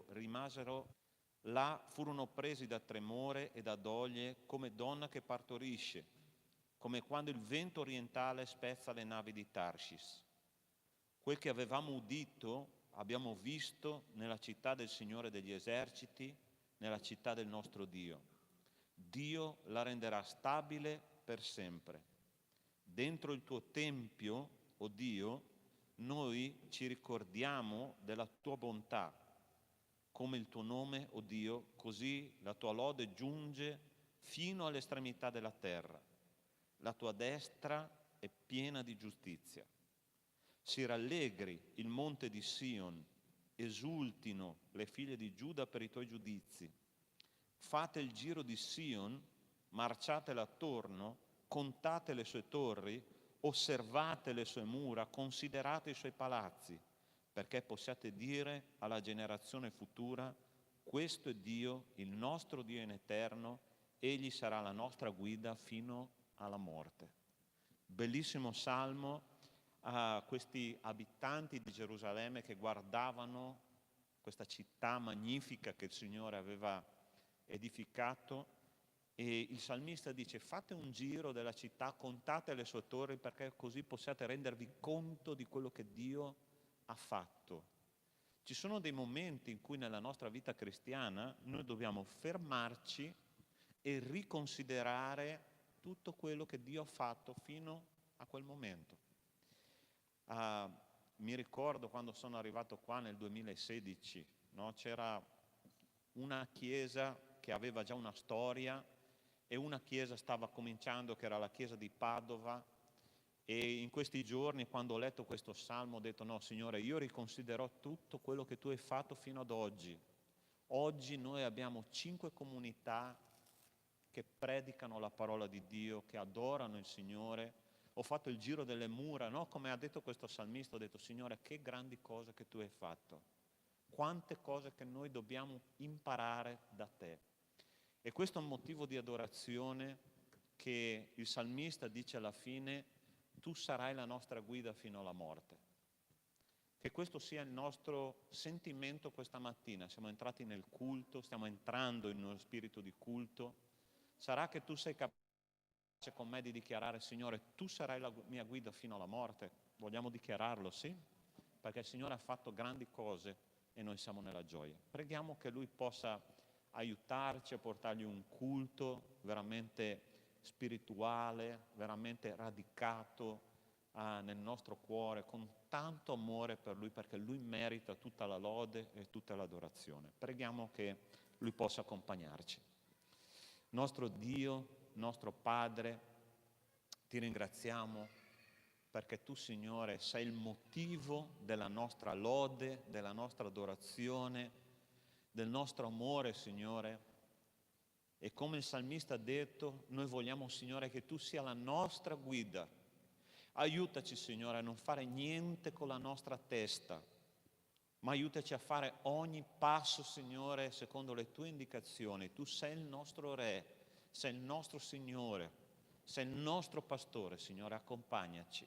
rimasero là, furono presi da tremore e da doglie come donna che partorisce, come quando il vento orientale spezza le navi di Tarshish. Quel che avevamo udito abbiamo visto nella città del Signore degli eserciti, nella città del nostro Dio. Dio la renderà stabile per sempre. Dentro il tuo tempio, o Dio, noi ci ricordiamo della tua bontà, come il tuo nome, o Dio, così la tua lode giunge fino all'estremità della terra. La tua destra è piena di giustizia. Si rallegri il monte di Sion, esultino le figlie di Giuda per i tuoi giudizi. Fate il giro di Sion, marciatele attorno, contate le sue torri, osservate le sue mura, considerate i suoi palazzi, perché possiate dire alla generazione futura: questo è Dio, il nostro Dio in eterno, egli sarà la nostra guida fino alla morte. Bellissimo salmo a questi abitanti di Gerusalemme che guardavano questa città magnifica che il Signore aveva edificato, e il salmista dice: fate un giro della città, contate le sue torri, perché così possiate rendervi conto di quello che Dio ha fatto. Ci sono dei momenti in cui nella nostra vita cristiana noi dobbiamo fermarci e riconsiderare tutto quello che Dio ha fatto fino a quel momento. Mi ricordo quando sono arrivato qua nel 2016, no? C'era una chiesa che aveva già una storia e una chiesa stava cominciando, che era la chiesa di Padova, e in questi giorni, quando ho letto questo salmo, ho detto: no, Signore, io riconsiderò tutto quello che tu hai fatto fino ad oggi. Oggi noi abbiamo 5 comunità che predicano la parola di Dio, che adorano il Signore. Ho fatto il giro delle mura, no? Come ha detto questo salmista, ho detto: Signore, che grandi cose che tu hai fatto, quante cose che noi dobbiamo imparare da te. E questo è un motivo di adorazione che il salmista dice alla fine: tu sarai la nostra guida fino alla morte. Che questo sia il nostro sentimento questa mattina. Siamo entrati nel culto, stiamo entrando in uno spirito di culto. Sarà che tu sei capace con me di dichiarare: Signore, tu sarai la mia guida fino alla morte? Vogliamo dichiararlo, sì? Perché il Signore ha fatto grandi cose e noi siamo nella gioia. Preghiamo che Lui possa aiutarci a portargli un culto veramente spirituale, veramente radicato nel nostro cuore, con tanto amore per Lui, perché Lui merita tutta la lode e tutta l'adorazione. Preghiamo che Lui possa accompagnarci. Nostro Dio, nostro Padre, ti ringraziamo perché tu, Signore, sei il motivo della nostra lode, della nostra adorazione, del nostro amore, Signore. E come il salmista ha detto, noi vogliamo, Signore, che tu sia la nostra guida. Aiutaci, Signore, a non fare niente con la nostra testa, ma aiutaci a fare ogni passo, Signore, secondo le tue indicazioni. Tu sei il nostro Re, sei il nostro Signore, sei il nostro Pastore, Signore, accompagnaci.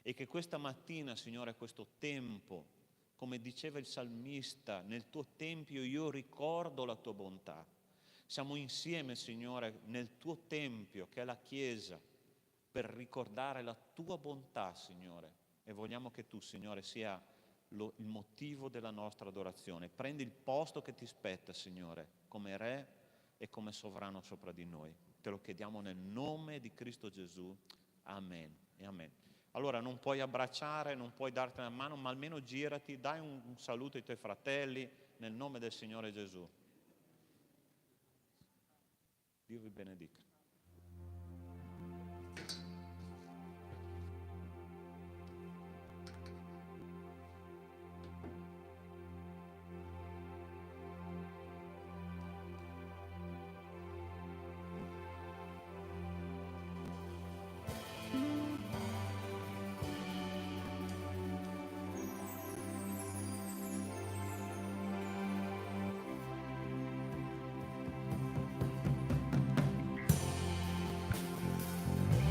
E che questa mattina, Signore, questo tempo, come diceva il salmista, nel tuo tempio io ricordo la tua bontà. Siamo insieme, Signore, nel tuo tempio, che è la Chiesa, per ricordare la tua bontà, Signore. E vogliamo che tu, Signore, sia il motivo della nostra adorazione. Prendi il posto che ti spetta, Signore, come Re e come sovrano sopra di noi. Te lo chiediamo nel nome di Cristo Gesù. Amen e amen. Allora non puoi abbracciare, non puoi darti la mano, ma almeno girati, dai un saluto ai tuoi fratelli nel nome del Signore Gesù. Dio vi benedica.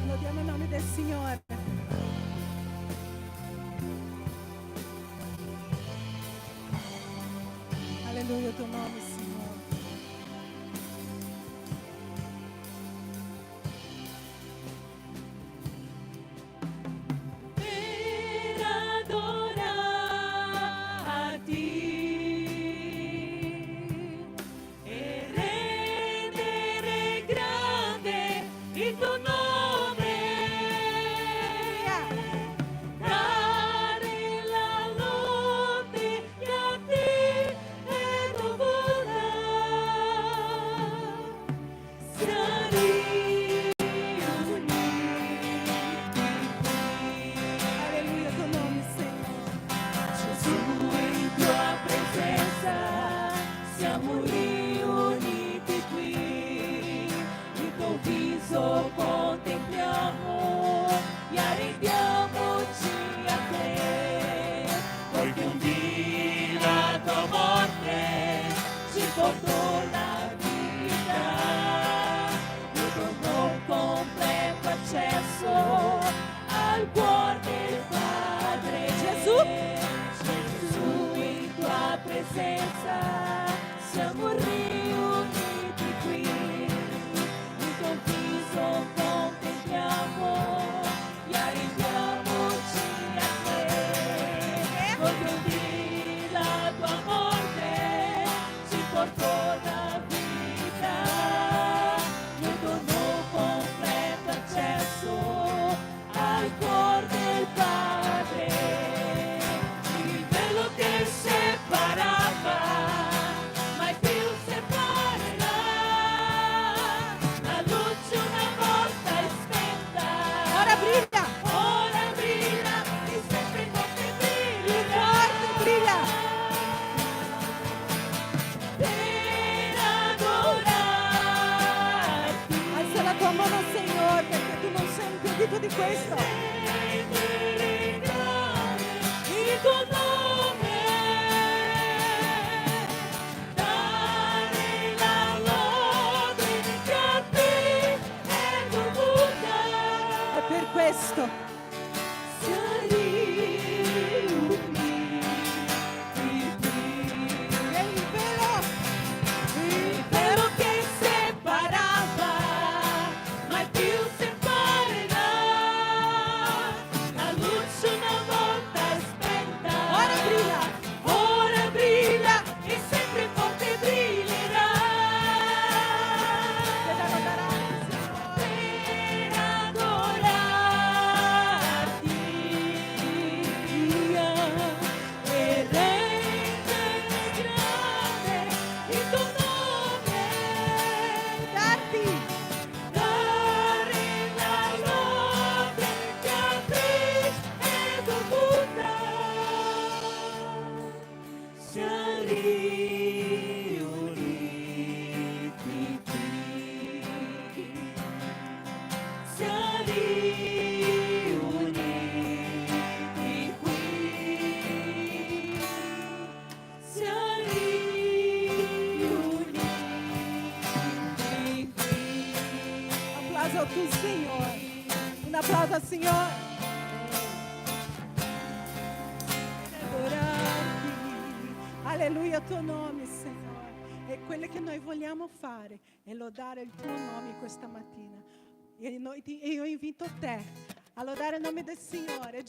Lodiamo il nome del Signore. Alleluia, tuo nome, Signore. Per adorarti e rendere grande il tuo nome, dare la lode che a te è dovuta. Sarei Alleluia, tuo nome, Signore. Gesù, in tua presenza siamo riuniti qui, il tuo viso contempliamo e arrendiamoci a te, poiché un dì la tua morte ci portò la vita, il tuo non completo accesso al cuore del Padre. Gesù, in tua presenza siamo riuniti qui, il tuo viso contempliamo e arrendiamoci a te, poiché un dì la tua morte ci portò la vita, il tuo non completo accesso al cuore del Padre. Il velo che separava mai più separerà, la luce una volta è spenta, Ora brilla, e sempre forte brillerà. forte brilla. Per adorarti Alza la tua mano, Signore, perché tu non sei impedito di questo. rendere grande il tuo nome, dare la lode che a te è dovuta. E per questo Sarei uniti qui. è il velo. Il velo che separava mai più separerà, la luce una volta è spenta, ora brilla e sempre forte brillerà. Per adorarti, Per adorarti e rendere grande il tuo nome, darti dare la lode che a te è dovuta. Sarei uniti qui, sarei uniti qui, sarei uniti qui. applauso a tu, Signore. Un applauso al Signore. Per adorarti. Alleluia, tuo nome, Signore. E quello che noi vogliamo fare è lodare il tuo nome questa mattina. E io invito te a lodare il nome del Signore,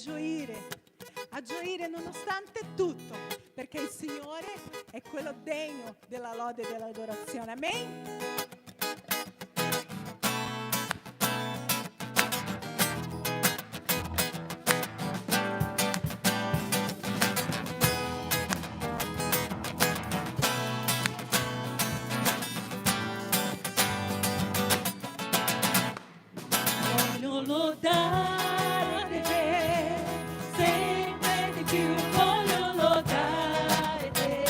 a gioire nonostante tutto, perché il Signore è quello degno della lode e dell'adorazione. Amen. Voglio lodare te, sempre di più voglio lodare te,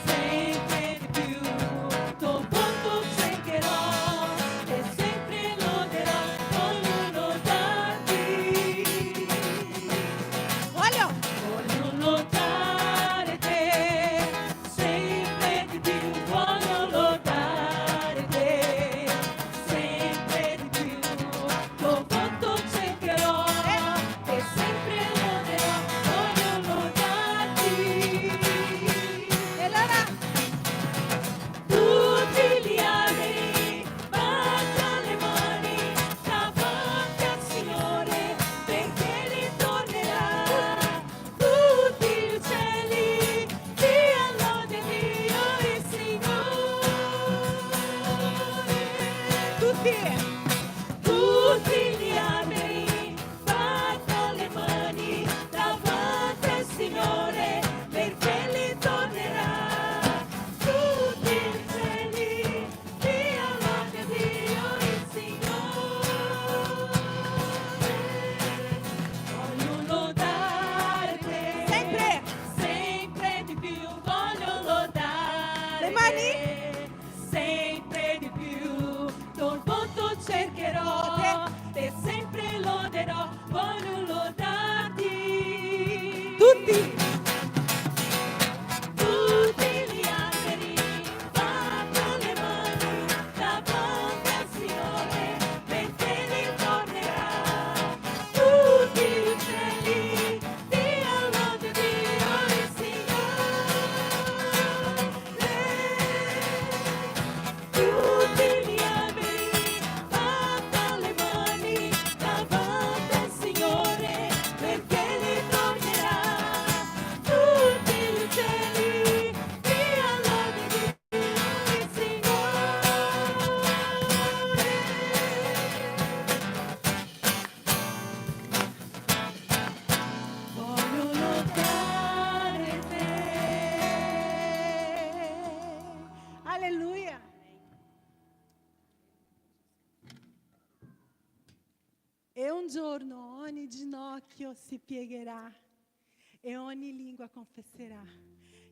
sempre di più, tuo volto mani. Sempre di più, col volto cercherò e sempre loderò, voglio lodarti. Tutti. Tutti gli alberi battono le mani davanti al Signore, perché li tornerà. Tutti gli uccelli diano lode Dio il Signore. Tutti gli alberi battono le mani davanti al Signore, perché li tornerà. Tutti gli uccelli diano lode Dio il Signore. Voglio lodare te. Alleluia. E un giorno ogni ginocchio si piegherà e ogni lingua confesserà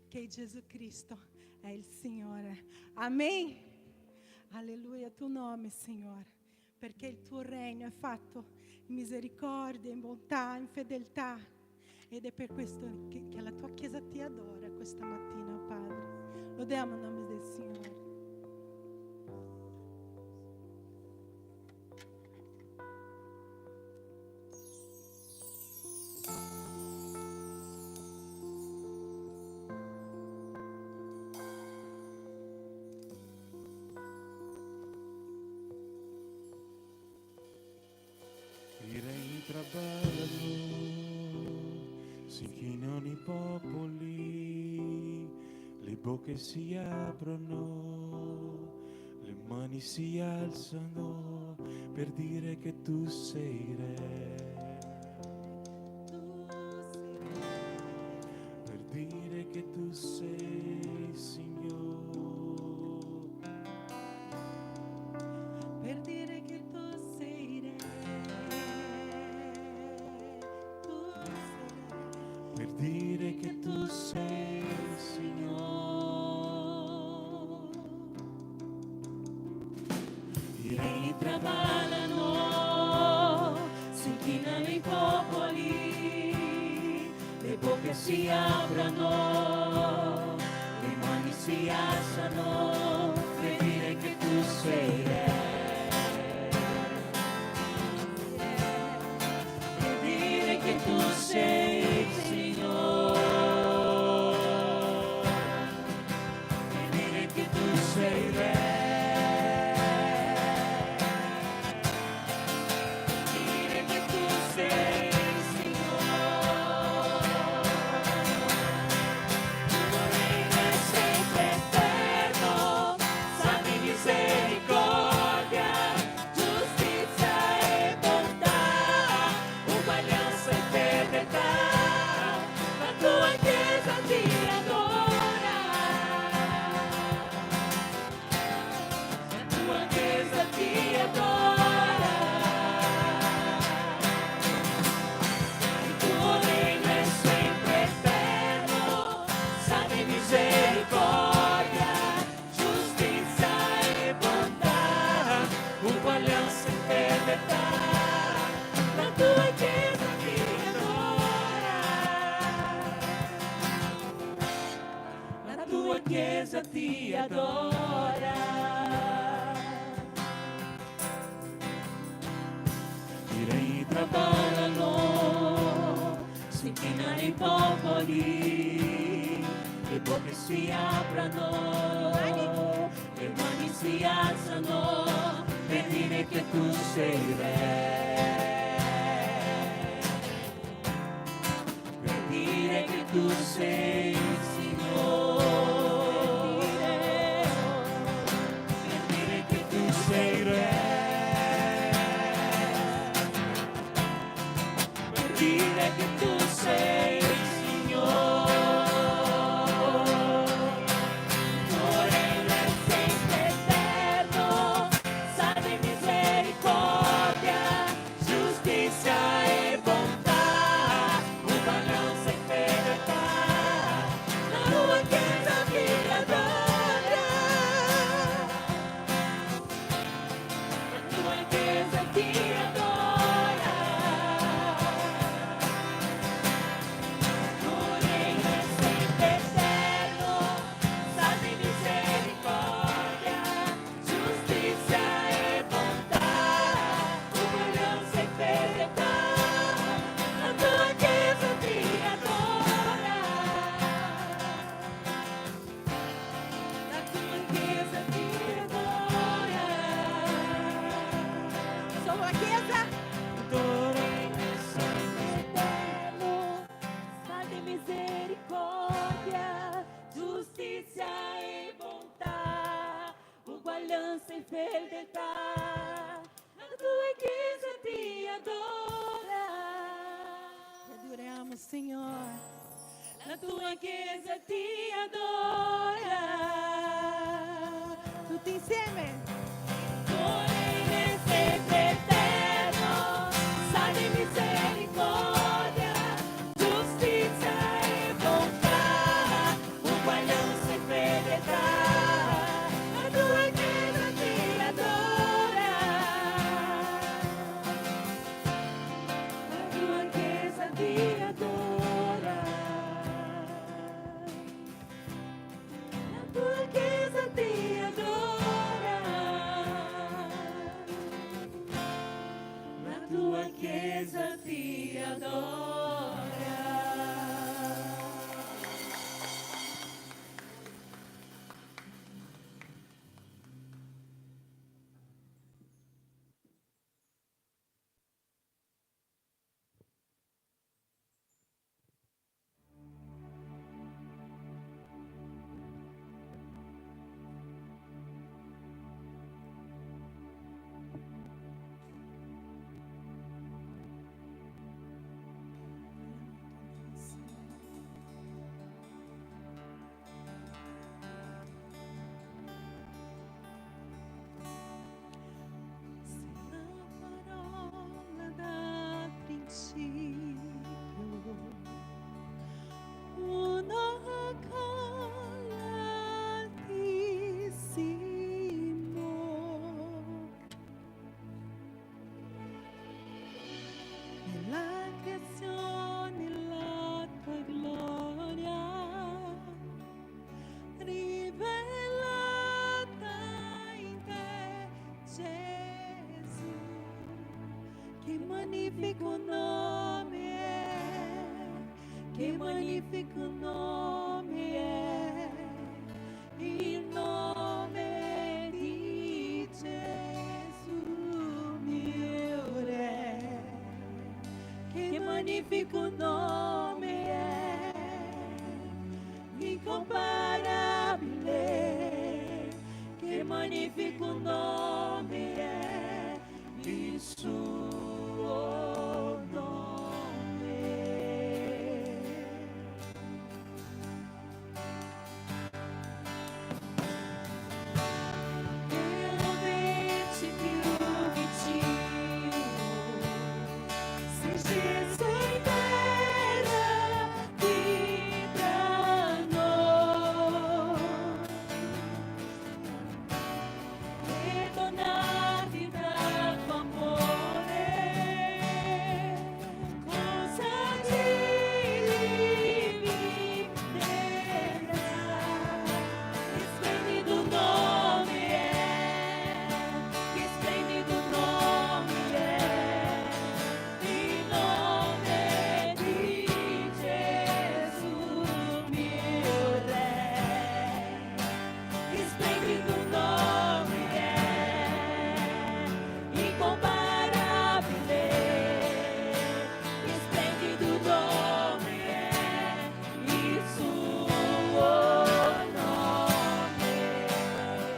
che Gesù Cristo è il Signore. Amen. Alleluia, tu nome, Signore, perché il tuo regno è fatto in misericordia, in bontà, in fedeltà. Ed è per questo che la tua Chiesa ti adora questa mattina, oh Padre. Lodiamo il nome del Signore. I re traballano, si inchinano i popoli, le bocche si aprono, le mani si alzano per dire che tu sei re. Per dire che tu sei Signore. Per dire che tu sei re. Tu sei re. Per dire che tu sei Signore. I re traballano, si inchinano i popoli, le bocche si aprono, le mani si alzano per dire che tu sei re. Per dire che tu sei Signore. Per dire che tu sei re. Dire che tu sei Signore. Tuo regno è sempre eterno, santi misericordia, giustizia e bontà, uguaglianza e fedeltà. La tua Chiesa ti adora. La tua Chiesa ti adora. Il tuo regno è sempre eterno, santi misericordia, giustizia e bontà, uguaglianza e fedeltà. La tua Chiesa ti adora. La tua Chiesa ti adora. I re Traballano, si inchinano i popoli, le bocche si aprono, le mani si alzano per dire che tu sei re. Per dire che tu sei Signore. Per dire che tu sei re. Per dire che tu sei Signore. Il tuo regno è sempre eterno, salve e misericordia, giustizia e bontà, uguaglianza e fedeltà. giustizia e bontà, uguaglianza e fedeltà. La tua chiesa ti adora. Ti adoriamo, Signore. La tua chiesa ti adora. Tutti insieme. Cuore sempre eterno, sale misericordia, giustizia e bontà, uguaglianza e fedeltà. La tua chiesa ti adora. La tua chiesa ti adora. La tua chiesa ti adora. La tua chiesa ti adora. La parola dal principio, una con l'Altissimo, nella creazione la tua gloria rivelata in te, Gesù. Che magnifico nome è, che magnifico nome è, il nome di Gesù mio Re. Che magnifico nome è, incomparabile. Che magnifico nome è, il suo nome. E lo veci più vicino, se Gesù in terra vibrano, perdonati dal tuo amore, cosa ci dividerà? Che splendido nome è, che splendido nome è, il nome di Gesù mio Re. Che splendido nome è, incomparabile. Che splendido nome è, il suo nome.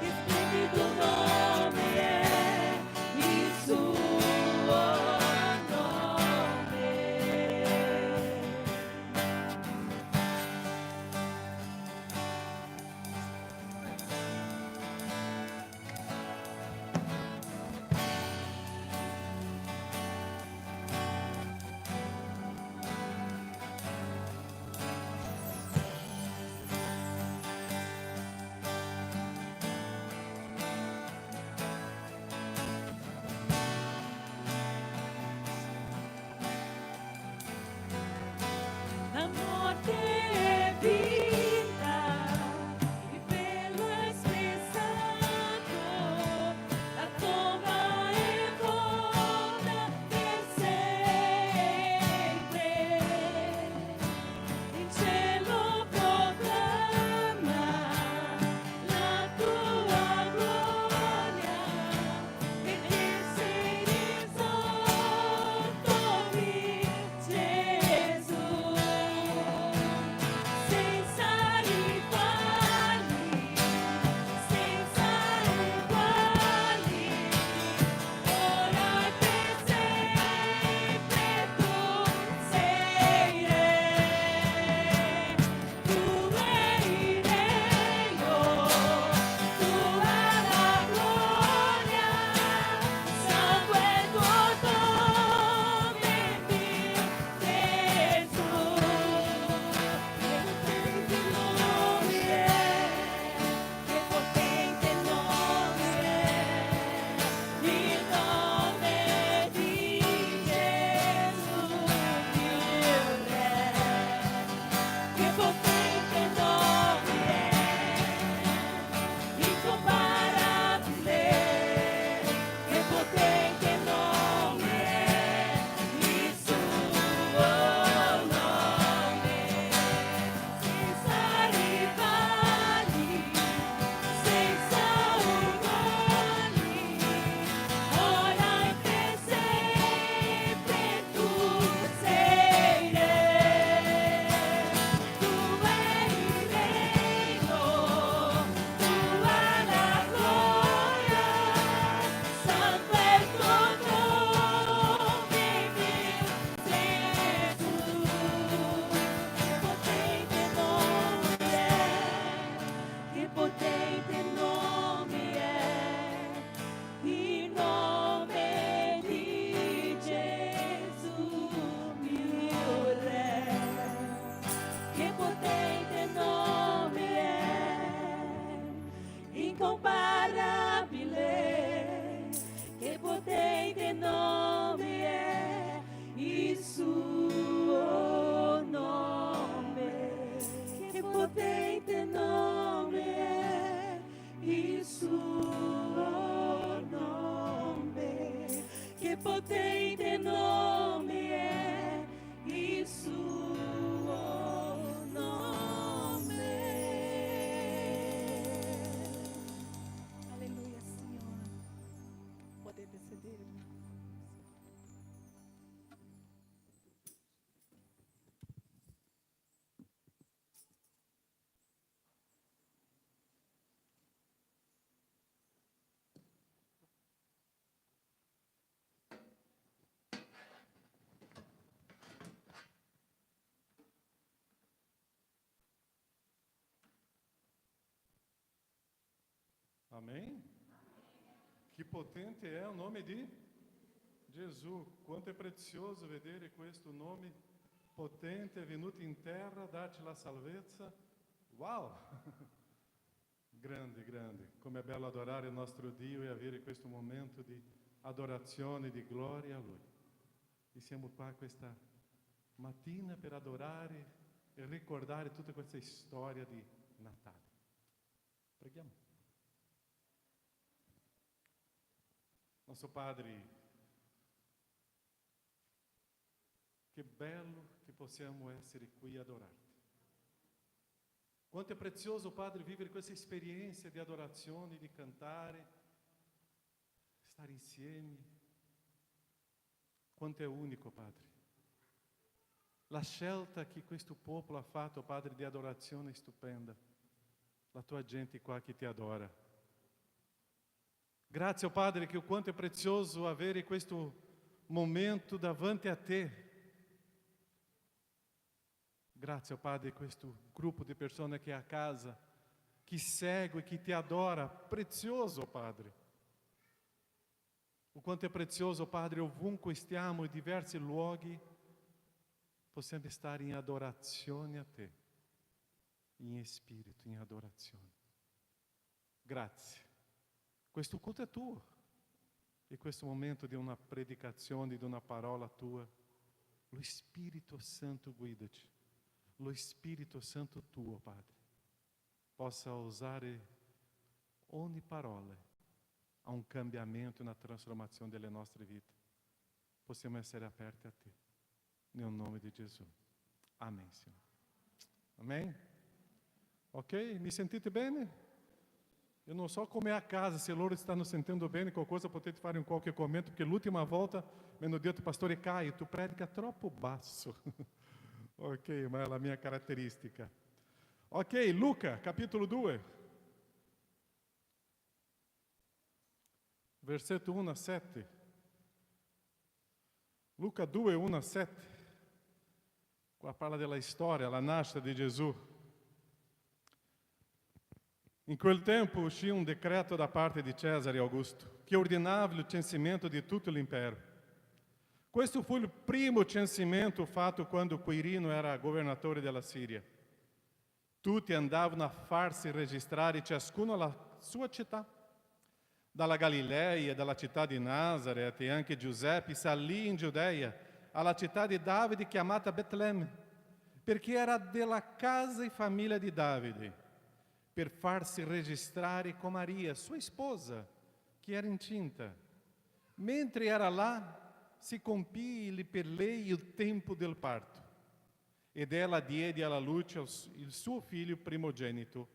Che splendido nome è, il suo nome. incomparabile, che potente nome è il suo nome, che potente nome è il suo nome, che potente nome è il suo nome. Alleluia, Signore. Potete sedere. Amém? Que potente é o nome de Gesù. Quanto è prezioso vedere questo nome potente, è venuto in terra, darci la salvezza. Wow! Grande, grande. Come è bello adorare il nostro Dio e avere questo momento di adorazione, di gloria a Lui. E siamo qua questa mattina per adorare e ricordare tutta questa storia di Natale. Preghiamo. Nosso Padre, che bello che possiamo essere qui a adorarti. Quanto è prezioso, Padre, vivere questa esperienza di adorazione, di cantare, stare insieme. Quanto è unico, Padre. La scelta che questo popolo ha fatto, Padre, di adorazione è stupenda. La tua gente qua che ti adora. Grazie, oh Padre, che o quanto è prezioso avere questo momento davanti a te. Grazie, oh Padre, questo gruppo di persone che è a casa, che segue, che ti adora. Prezioso, Padre. O quanto è prezioso, Padre, ovunque stiamo, in diversi luoghi, possiamo stare in adorazione a te, in spirito, in adorazione. Grazie. Questo culto è tuo. E questo momento di una predicazione, di una parola tua, lo Spirito Santo guida-te. Lo Spirito Santo tuo, Padre, possa usare ogni parola a un cambiamento e una trasformazione delle nostre vite. Possiamo essere aperti a te. Nel nome di Gesù. Amém, Senhor. Amém? Ok? Mi sentite bene? Eu não so come è a casa, se loro stanno sentendo bene, qualcosa potete fare in qualche commento, perché l'ultima volta mi hanno detto, pastore Caio, tu predica troppo basso. Ok, ma è la mia caratteristica. Ok, Luca, capitolo 2. Versetto 1 a 7. Luca 2, 1 a 7. Qua parla della storia, la nascita di Gesù. In quel tempo uscì un decreto da parte di Cesare Augusto, che ordinava il censimento di tutto l'impero. Questo fu il primo censimento fatto quando Quirino era governatore della Siria. Tutti andavano a farsi registrare, ciascuno alla sua città. Dalla Galileia, dalla città di Nazareth, e anche Giuseppe salì in Giudea, alla città di Davide chiamata Betlemme, perché era della casa e famiglia di Davide, per farsi registrare con Maria, sua sposa, che era incinta. Mentre era là, si compì per lei il tempo del parto, ed ella diede alla luce il suo figlio primogenito.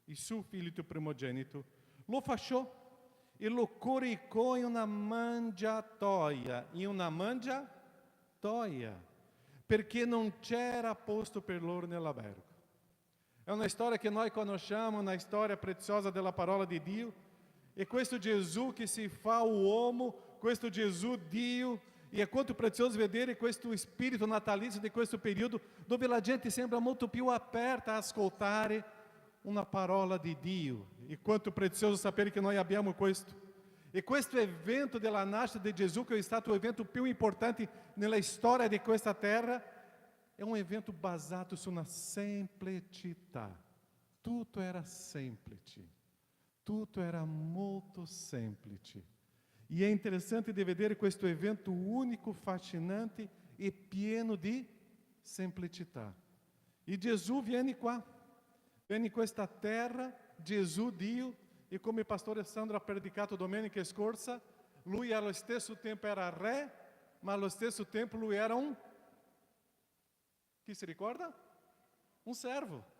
Il suo figlio primogenito lo fasciò e lo coricò in una mangiatoia, perché non c'era posto per loro nell'albergo. È una storia che noi conosciamo, una storia preziosa della parola di Dio. E questo Gesù che si fa uomo, questo Gesù Dio, e è quanto prezioso vedere questo spirito natalizio di questo periodo, dove la gente sembra molto più aperta a ascoltare una parola di Dio. E quanto prezioso sapere che noi abbiamo questo. E questo evento della nascita di Gesù, che è stato o evento più importante nella storia di questa terra, è un evento basato su una semplicità. Tutto era semplice. Tutto era molto semplice. E è interessante di vedere questo evento unico, fascinante e pieno di semplicità. E Gesù viene qua, viene in questa terra, Gesù Dio, e come il pastore Sandro ha predicato domenica scorsa, lui allo stesso tempo era re, ma allo stesso tempo lui era un... Chi si ricorda? Un servo.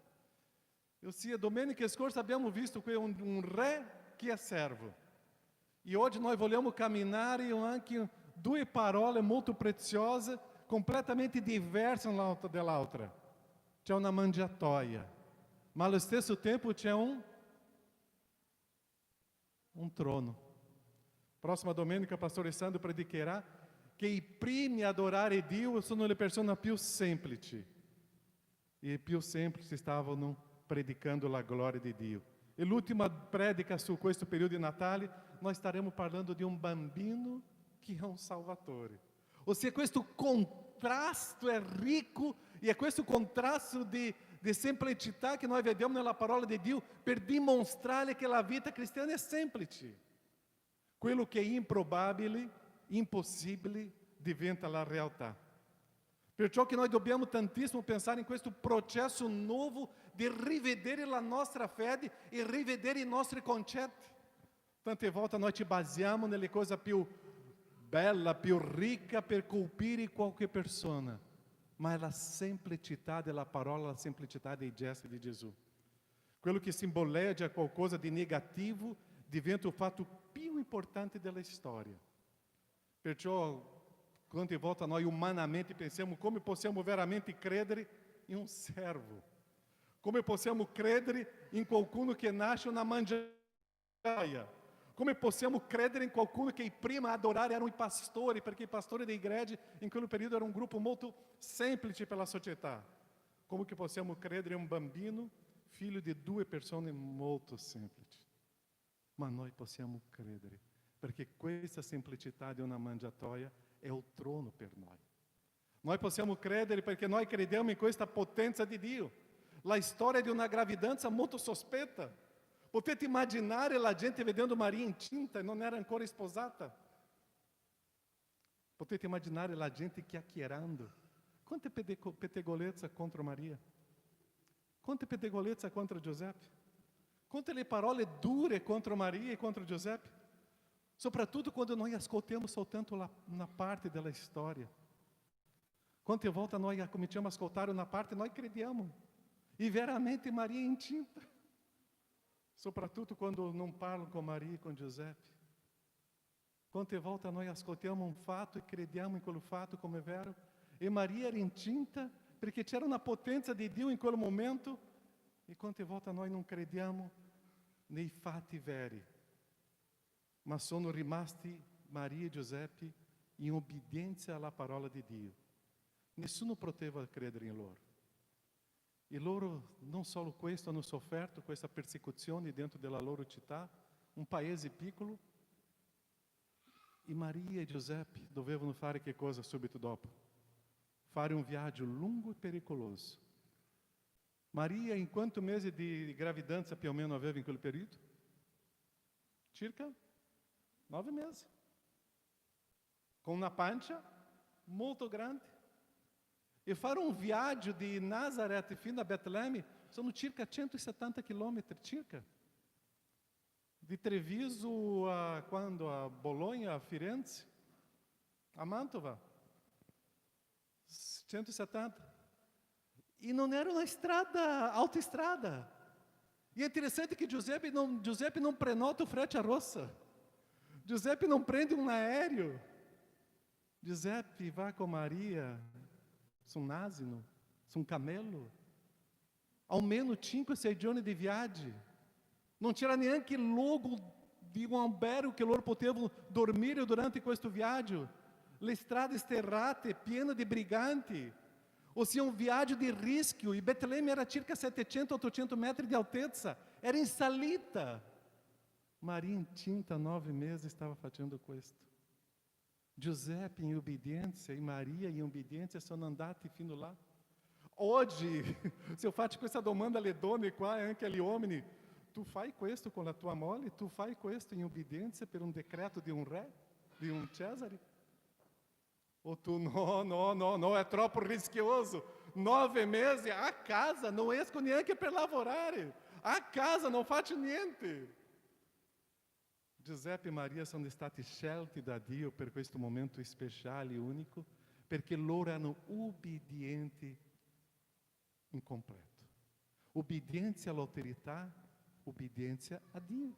Ossia, domenica scorsa abbiamo visto qui un re che è servo. E oggi noi vogliamo camminare anche due parole molto preziose, completamente diverse una dall'altra. C'è una mangiatoia, ma allo stesso tempo c'è un trono. Próxima domenica, o pastor Sandro predicherà che i primi a adorare Dio sono le persone più semplici. E i più semplici stavano predicando la glória di Dio. E l'ultima predica su questo periodo di Natale, nós staremo parlando di un bambino che è un salvatore. Ossia, questo contrasto è ricco e è questo contrasto di semplicità che noi vediamo nella parola di Dio per dimostrare che la vita cristiana è semplice. Quello che è improbabile, impossibile, diventa la realtà. Perciò che noi dobbiamo tantissimo pensare in questo processo nuovo di rivedere la nostra fede e rivedere i nostri concetti. Tante volte noi ci basiamo nelle cose più belle, più ricche per colpire qualche persona. Ma è la semplicità della parola, la semplicità dei gesti di Gesù. Quello che simboleggia qualcosa di negativo diventa o fatto più importante della storia. Perciò, quante volte noi umanamente pensiamo come possiamo veramente credere in un servo? Come possiamo credere in qualcuno che nasce na mangiaia? Come possiamo credere in qualcuno che prima a adorare erano i pastori, perché i pastori da igreja in quel periodo era un gruppo molto semplice per la società. Come che possiamo credere in un bambino, figlio di due persone molto semplici? Ma noi possiamo credere, perché questa semplicità di una mangiatoia è il trono per noi. Noi possiamo credere perché noi crediamo in questa potenza di Dio. La storia di una gravidanza molto sospetta. Potete immaginare la gente vedendo Maria incinta e non era ancora sposata? Potete immaginare la gente chiacchierando? Quante pettegolezza contro Maria? Quante pettegolezza contro Giuseppe? Quante le parole dure contro Maria e contro Giuseppe? Soprattutto quando noi ascoltiamo soltanto una parte della storia. Quante volte noi cominciamo a ascoltare una parte e noi crediamo. E veramente Maria è incinta. Soprattutto quando non parlo com Maria e com Giuseppe. Quante volte noi ascoltiamo un fatto e crediamo in quel fatto come vero? E Maria era incinta perché c'era una potenza di Dio in quel momento. E quante volte noi non crediamo nei fatti veri? Ma sono rimasti Maria e Giuseppe in obbedienza alla parola di Dio. Nessuno poteva credere in loro. E loro non solo questo hanno sofferto questa persecuzione dentro della loro città, un paese piccolo, e Maria e Giuseppe dovevano fare che cosa subito dopo? Fare un viaggio lungo e pericoloso. Maria, in quanto mesi di gravidanza più o meno aveva in quel periodo? Circa 9 mesi. Com una pancia molto grande. E fare un viaggio di Nazareth fino a Betlemme sono circa 170 chilometri, circa. Di Treviso a Bologna, a Firenze, a Mantova. 170. E non era uma autoestrada. E é interessante que Giuseppe não prenota o frete a rossa. Giuseppe não prende um aéreo. Giuseppe vai com Maria, su un asino, su un camelo. Almeno 5-6 giorni di viaggio. Non c'era neanche logo di un albergo che loro potevano dormire durante questo viaggio. Le strade sterrate, piene di briganti. Ossia un viaggio di rischio. E Betlemme era circa 700-800 metri di altezza. Era in salita. Maria, incinta, 9 mesi, stava facendo questo. Giuseppe in obbedienza e Maria in obbedienza sono andati fino là. Oggi, se eu faccio questa domanda alle donne qua, anche agli uomini, tu fai questo con la tua moglie, tu fai questo in obbedienza per un decreto di un re, di un Cesare? O tu, no, è troppo rischioso. 9 mesi a casa, non esco neanche per lavorare. A casa non faccio niente. Giuseppe e Maria sono stati scelti da Dio per questo momento speciale e unico, perché loro erano ubbidienti in completo. Ubbidienza all'autorità, ubbidienza a Dio.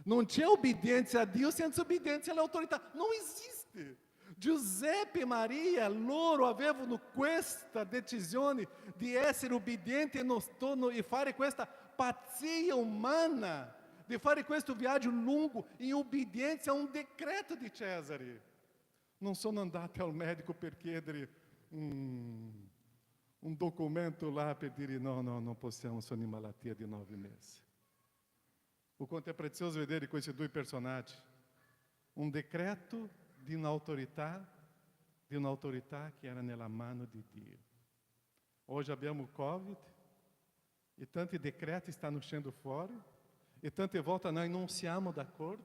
Non c'è obbedienza a Dio senza obbedienza all'autorità. Non esiste. Giuseppe e Maria, loro avevano questa decisione di essere obbedienti e fare questa pazzia umana, di fare questo viaggio lungo in obbedienza a un decreto di Cesare. Non sono andati al medico per chiedere un documento là per dire no, non possiamo, sono in malattia di 9 mesi. O quanto è prezioso vedere questi due personaggi. Un decreto di un'autorità che era nella mano di Dio. Oggi abbiamo il Covid e tanti decreti stanno uscendo fuori e tante volte noi non siamo d'accordo,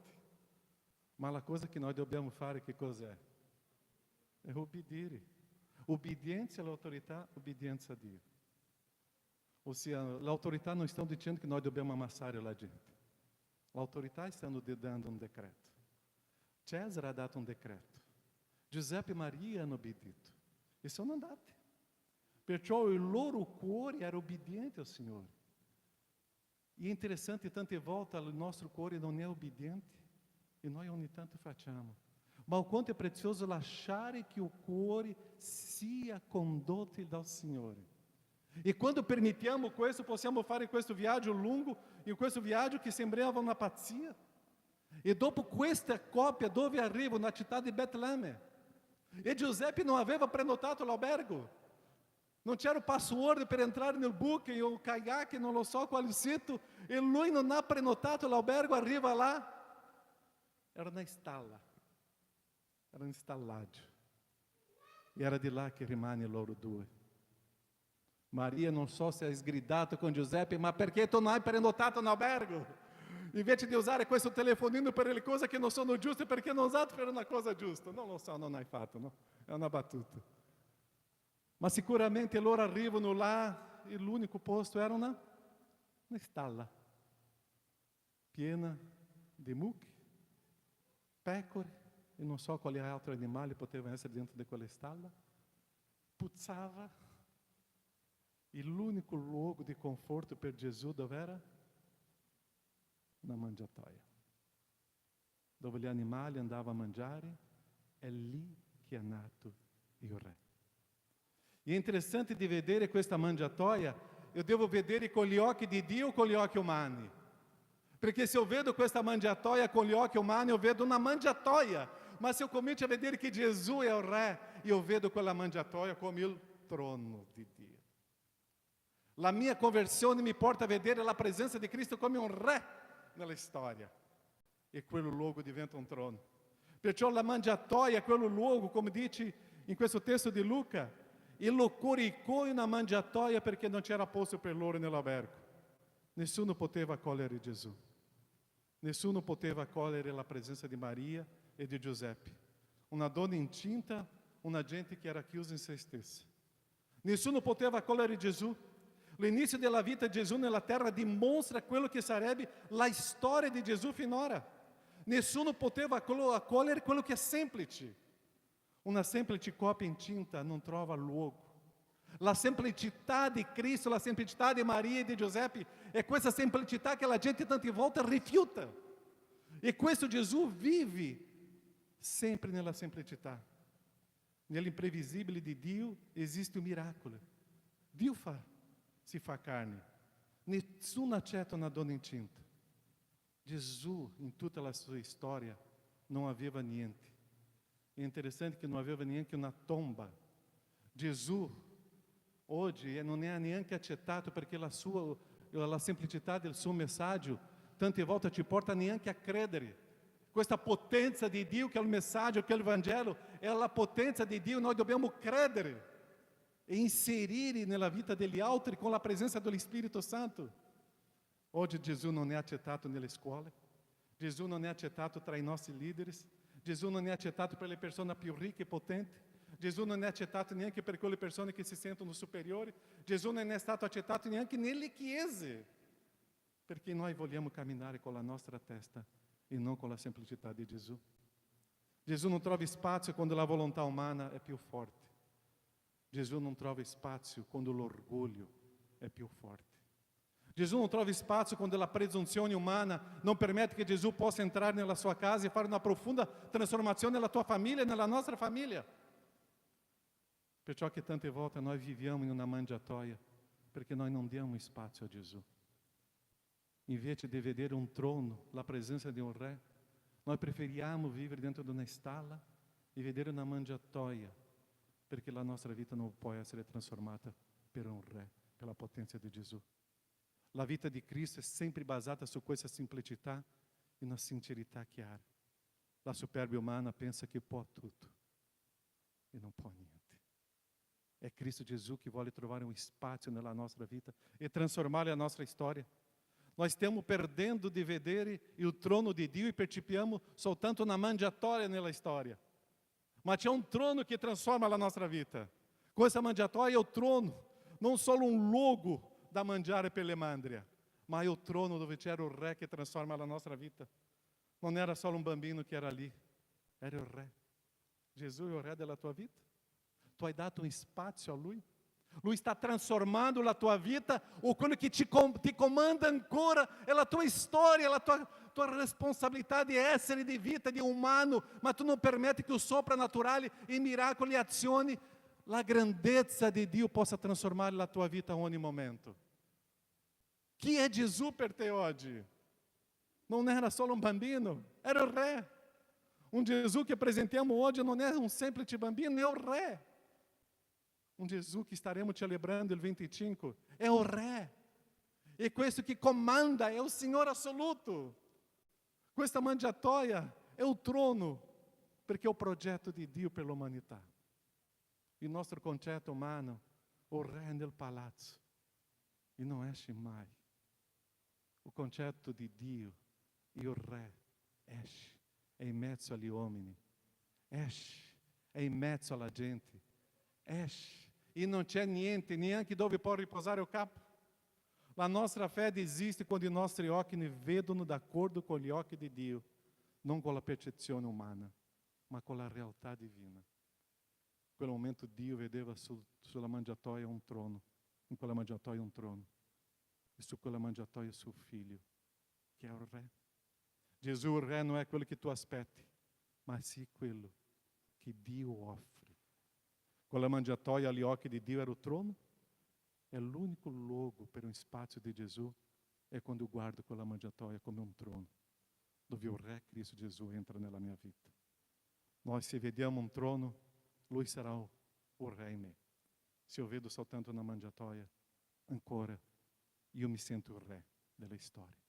ma la cosa che noi dobbiamo fare che cos'è? È obbedire. Obbedienza all'autorità, obbedienza a Dio. Ossia, l'autorità non sta dicendo che noi dobbiamo ammassare la gente. L'autorità sta dando un decreto. Cesare ha dato un decreto. Giuseppe e Maria hanno obbedito. E sono andati. Perciò il loro cuore era obbediente al Signore. E è interessante, tante volte il nostro cuore non è obbediente e noi ogni tanto facciamo. Ma o quanto è prezioso lasciare che il cuore sia condotto dal Signore. E quando permettiamo questo, possiamo fare questo viaggio lungo, in questo viaggio che sembrava una pazzia. E dopo questa coppia, dove arriva? Na città di Betlemme. E Giuseppe non aveva prenotato l'albergo. Non c'era il password per entrare nel booking o kayak, non lo so quale sito. E lui non ha prenotato l'albergo, arriva là. Era na stalla. Era un stallaggio. E era di là che rimane loro due. Maria non so se ha sgridato con Giuseppe, ma perché tu non hai prenotato l'albergo? Invece di usare questo telefonino per le cose che non sono giuste, perché non usato per una cosa giusta? Non lo so, non hai fatto, no? È una battuta. Ma sicuramente loro arrivano là e l'unico posto era una stalla piena di mucche, pecore e non so quali altri animali potevano essere dentro di quella stalla. Puzzava. E l'unico luogo di conforto per Gesù dove era? Una mangiatoia, dove gli animali andavano a mangiare. È lì che è nato il Re. E è interessante di vedere questa mangiatoia. Eu devo vedere con gli occhi di Dio o con gli occhi umani? Perché se eu vedo questa mangiatoia con gli occhi umani, eu vedo una mangiatoia. Ma se eu comincio a vedere che Gesù è il Re, eu vedo quella mangiatoia come il trono di Dio. La mia conversione mi porta a vedere la presenza di Cristo come un Re nella storia, e quello luogo diventa un trono. Perciò la mangiatoia è quello luogo, come dice in questo testo di Luca, e lo coricò in una mangiatoia perché non c'era posto per loro nell'albergo. Nessuno poteva accogliere Gesù, nessuno poteva accogliere la presenza di Maria e di Giuseppe, una donna incinta, una gente che era chiusa in se stessa. Nessuno poteva accogliere Gesù. L'inizio della vita di Gesù nella terra dimostra quello che sarebbe la storia di Gesù finora. Nessuno poteva accogliere quello che è semplice. Una semplice coppia incinta non trova luogo. La semplicità di Cristo, la semplicità di Maria e di Giuseppe è questa semplicità che la gente tante volte rifiuta. E questo Gesù vive sempre nella semplicità. Nell'imprevisibile di Dio esiste un miracolo. Dio si fa carne. Nessuno accetta una donna incinta. Gesù, in tutta la sua storia, non aveva niente. È interessante che non aveva neanche una tomba. Gesù, oggi, non è neanche accettato perché la semplicità del suo messaggio, tante volte ci porta neanche a credere. Questa potenza di Dio che è il messaggio, che è il Vangelo, è la potenza di Dio, noi dobbiamo credere e inserire nella vita degli altri con la presenza dello Spirito Santo. Oggi Gesù non è accettato nelle scuole, Gesù non è accettato tra i nostri leader, Gesù non è accettato per le persone più ricche e potenti, Gesù non è accettato neanche per quelle persone che si sentono superiori, Gesù non è stato accettato neanche nelle chiese, perché noi vogliamo camminare con la nostra testa e non con la semplicità di Gesù. Gesù non trova spazio quando la volontà umana è più forte. Gesù non trova spazio quando l'orgoglio è più forte. Gesù non trova spazio quando la presunzione umana non permette che Gesù possa entrare nella sua casa e fare una profonda trasformazione nella tua famiglia e nella nostra famiglia. Perciò che tante volte noi viviamo in una mangiatoia, perché noi non diamo spazio a Gesù. Invece di vedere un trono, la presenza di un re, noi preferiamo vivere dentro di una stalla e vedere una mangiatoia, perché la nostra vita non può essere trasformata per un re, per la potenza di Gesù. La vita di Cristo è sempre basata su questa semplicità e una sincerità chiara. La superbia umana pensa che può tutto e non può niente. È Cristo Gesù che vuole trovare un spazio nella nostra vita e trasformare la nostra storia. Noi stiamo perdendo di vedere il trono di Dio e percepiamo soltanto una mangiatoia nella storia. Ma c'è un trono che trasforma la nostra vita. Questa mangiatoia è il trono, non solo un luogo da mangiare per le mandrie, ma è il trono dove c'era il re che trasforma la nostra vita. Non era solo un bambino che era lì, era il re. Gesù è il re della tua vita. Tu hai dato un spazio a Lui. Lui sta trasformando la tua vita, o quello che ti comanda ancora è la tua storia, la tua responsabilità di essere, di vita, di umano, ma tu non permetti che o soprannaturale, i miracoli, azioni, la grandezza di Dio possa trasformare la tua vita a ogni momento. Chi è Gesù per te oggi? Non era solo un bambino, era il re. Un Gesù che apresentiamo oggi non è un semplice bambino, é o re. Un Gesù che staremo celebrando il 25 è il re. E questo che comanda è il Signore assoluto. Questa mangiatoia è il trono, perché è il progetto di Dio per l'umanità. Il nostro concetto umano, il re è nel palazzo e non esce mai. Il concetto di Dio, il re, esce, è in mezzo agli uomini, esce, è in mezzo alla gente, esce. E non c'è niente, neanche dove può riposare il capo. La nostra fede esiste quando i nostri occhi ne vedono d'accordo con gli occhi di Dio, non con la percezione umana, ma con la realtà divina. In quel momento Dio vedeva sulla mangiatoia un trono, in quella mangiatoia un trono, e su quella mangiatoia suo figlio, che è il re. Gesù il re non è quello che tu aspetti, ma sì quello che Dio offre. Quella mangiatoia agli occhi di Dio era il trono, è l'unico luogo per un spazio di Gesù, è quando guardo quella mangiatoia come un trono, dove il Re Cristo Gesù entra nella mia vita. Noi se vediamo un trono, Lui sarà il Re in me. Se io vedo soltanto una mangiatoia, ancora io mi sento il Re della storia.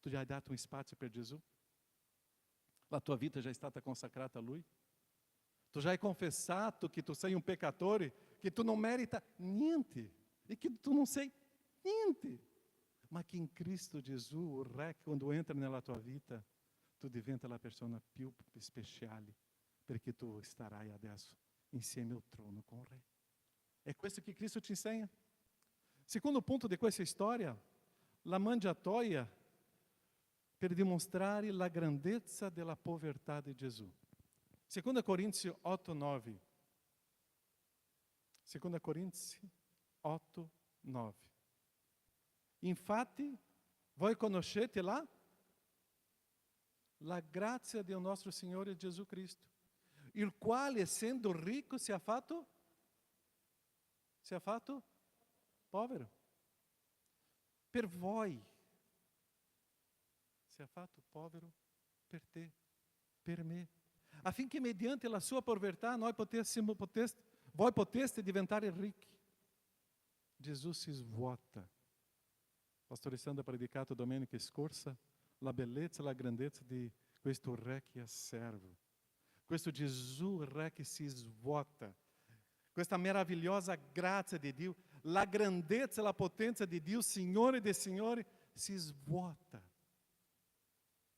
Tu già hai dato un spazio per Gesù? La tua vita già è stata consacrata a Lui? Tu já hai confessato que tu sei um pecador, que tu não merita niente, e que tu não sei niente, ma che in Cristo Gesù, o Re, quando entra nella tua vita, tu diventa la persona più speciale, perché tu starai adesso insieme al trono con il Re. È questo che Cristo ti insegna. Secondo punto di questa storia, la mangiatoia per dimostrare la grandezza della povertà di Gesù. 2 Coríntios 8, 9. 2 Coríntios 8, 9. Infatti, voi conoscete la grazia del nostro Signore Gesù Cristo, il quale, essendo ricco, si è fatto povero. Per voi. Si è fatto povero per te, per me. Affinché mediante la sua povertà voi poteste diventare ricchi. Gesù si svuota. Pastor Sandro ha predicato domenica scorsa la bellezza e la grandezza di questo Re che è servo. Questo Gesù Re che si svuota. Questa meravigliosa grazia di Dio, la grandezza e la potenza di Dio, Signore dei Signori, si svuota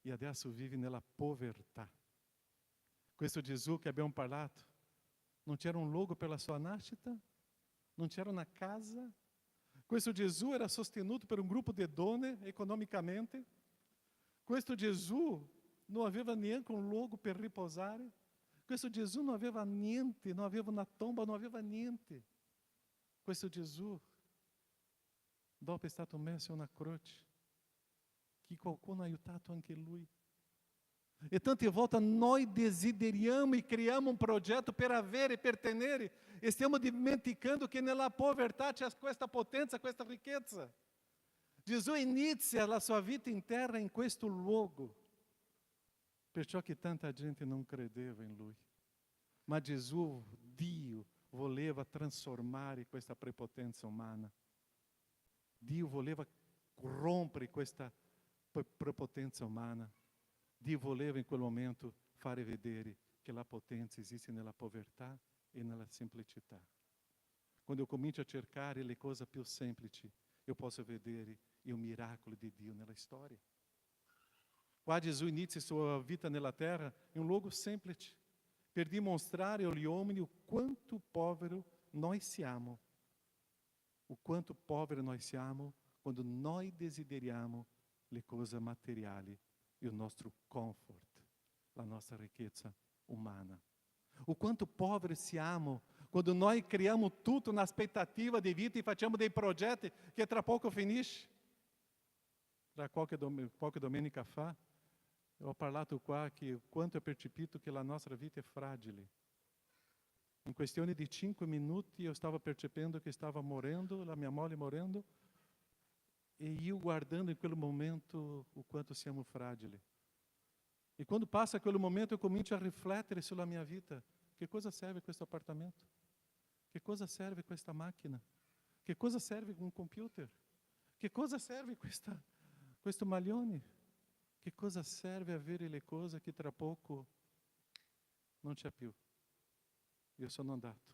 e adesso vive nella povertà. Questo Gesù che abbiamo parlato, non c'era un luogo per la sua nascita, non c'era una casa. Questo Gesù era sostenuto per un gruppo di donne economicamente. Questo Gesù non aveva neanche un luogo per riposare. Questo Gesù non aveva niente, non aveva una tomba, non aveva niente. Questo Gesù, dopo è stato messo in una croce, che qualcuno ha aiutato anche lui. E tante volte noi desideriamo e criamo um progetto per avere e per tenere, e stiamo dimenticando che nella povertà c'è questa potenza, questa ricchezza. Gesù inizia la sua vita in terra in questo luogo, perciò che tanta gente non credeva in lui. Ma Gesù, Dio, voleva trasformare questa prepotenza umana. Dio voleva rompere questa prepotenza umana. Dio voleva in quel momento fare vedere che la potenza esiste nella povertà e nella semplicità. Quando eu comincio a cercare le cose più semplici, eu posso vedere il miracolo di Dio nella storia. Qua Gesù inizia sua vita nella terra in un luogo semplice, per dimostrare agli uomini o quanto povero noi siamo. O quanto povero noi siamo quando noi desideriamo le cose materiali e o nostro comfort, la nostra ricchezza umana. O quanto poveri siamo quando noi criamo tutto na aspettativa di vita e facciamo dei progetti che tra poco finisce. Tra qualche domenica fa, eu ho parlato qua che quanto eu percepito che la nostra vita è fragile. In questione di 5 minuti eu stava percebendo che stava morendo, la mia moglie morendo, e io guardando in quel momento o quanto siamo fragili. E quando passa quel momento eu comincio a riflettere sulla mia vita. Che cosa serve questo appartamento? Che cosa serve questa macchina? Che cosa serve un computer? Che cosa serve questo maglione? Che cosa serve avere le cose che tra poco non c'è più? Io sono andato.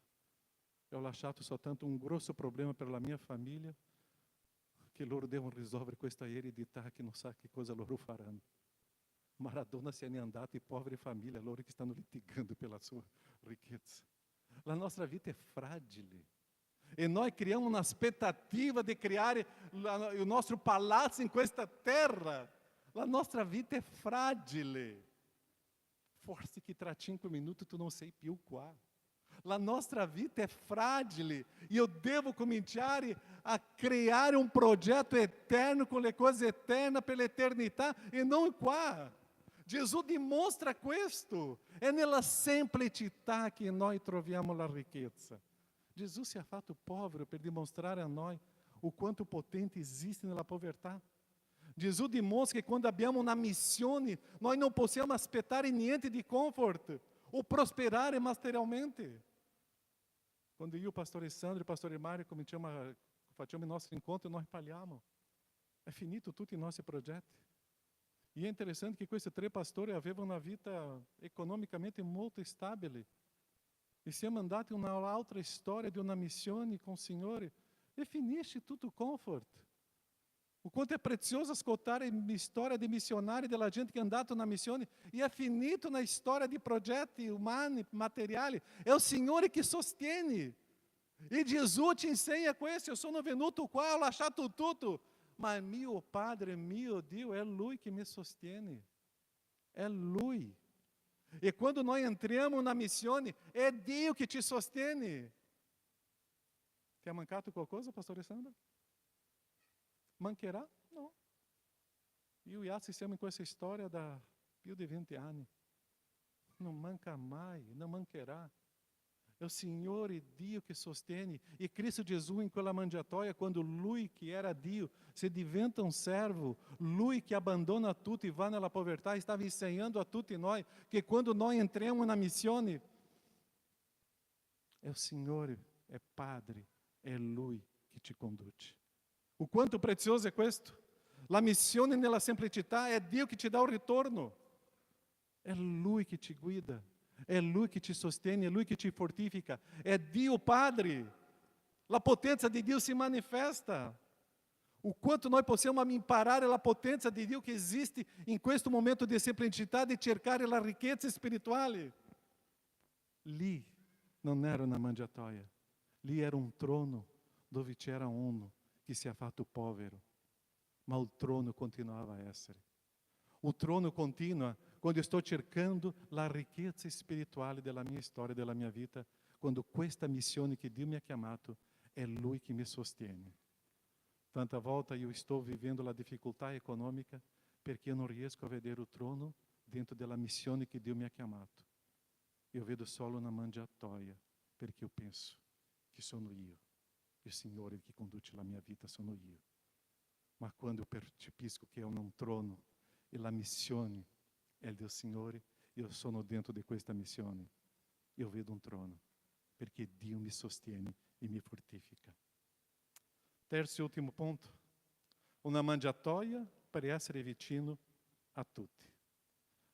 Eu ho lasciato soltanto un grosso problema per la mia famiglia, che loro devono risolvere questa eredità che non sa che cosa loro faranno. Maradona se n'è andato e povere famiglie, loro che stanno litigando pela sua ricchezza. La nostra vita è fragile. E noi criamo un'aspettativa di creare il nostro palazzo in questa terra. La nostra vita è fragile. Forse che tra 5 minuti tu non sei più qua. La nostra vita è fragile. Io devo cominciare a creare un progetto eterno con le cose eterne per l'eternità e non qua. Gesù dimostra questo. È nella semplicità che noi troviamo la ricchezza. Gesù si è fatto povero per dimostrare a noi o quanto potente esiste nella povertà. Gesù dimostra che quando abbiamo una missione, noi non possiamo aspettare niente di comfort o prosperare materialmente. Quando io, o pastore Sandro e o pastore Mário facciamo i nostri incontri, noi parliamo. È finito tutti i nostri progetti. E è interessante che questi 3 pastori avevano una vita economicamente molto stabile. E siamo andati in un'altra storia di una missione con il Signore e finisce tutto comfort. O quanto è prezioso ascoltare storia di missionari, della gente che è andata na missione e è finito na storia di progetti umani, materiali. È il Signore che sostiene. E Gesù ti insegna questo. Eu sono venuto qua, ho lasciato tutto. Ma mio Padre, mio Dio, è Lui che mi sostiene. È Lui. E quando noi entriamo na missione, è Dio che ti sostiene. Ti ha mancato qualcosa, pastor Sandro? Mancherà? No. Io e Yassi siamo in questa storia da più di 20 anni. Non manca mai, non mancherà. È il Signore Dio che sostiene. E Cristo Gesù in quella mangiatoia, quando Lui che era Dio se diventa un servo, Lui che abbandona tutto e va nella povertà, stava insegnando a tutti noi che quando noi entriamo na missione, è il Signore, è Padre, è Lui che ci conduce. O quanto prezioso è questo? La missione nella semplicità è Dio che ti dà il ritorno. È Lui che ti guida. È Lui che ti sostiene, è Lui che ti fortifica. È Dio Padre. La potenza di Dio si manifesta. o quanto noi possiamo imparare la potenza di Dio che esiste in questo momento di semplicità, di cercare la ricchezza spirituale. Lì non era una mangiatoia, lì era un trono dove c'era uno che si è fatto povero, ma il trono continuava a essere. Il trono continua quando sto cercando la ricchezza spirituale della mia storia, della mia vita, quando questa missione che Dio mi ha chiamato è Lui che mi sostiene. Tanta volta io sto vivendo la difficoltà economica perché io non riesco a vedere il trono dentro della missione che Dio mi ha chiamato. Io vedo solo una mangiatoia perché io penso che sono io. Il Signore che conduce la mia vita sono io. Ma quando io percepisco che è un trono e la missione è del Signore, io sono dentro di questa missione. Io vedo un trono perché Dio mi sostiene e mi fortifica. Terzo e ultimo punto, una mangiatoia per essere vicino a tutti.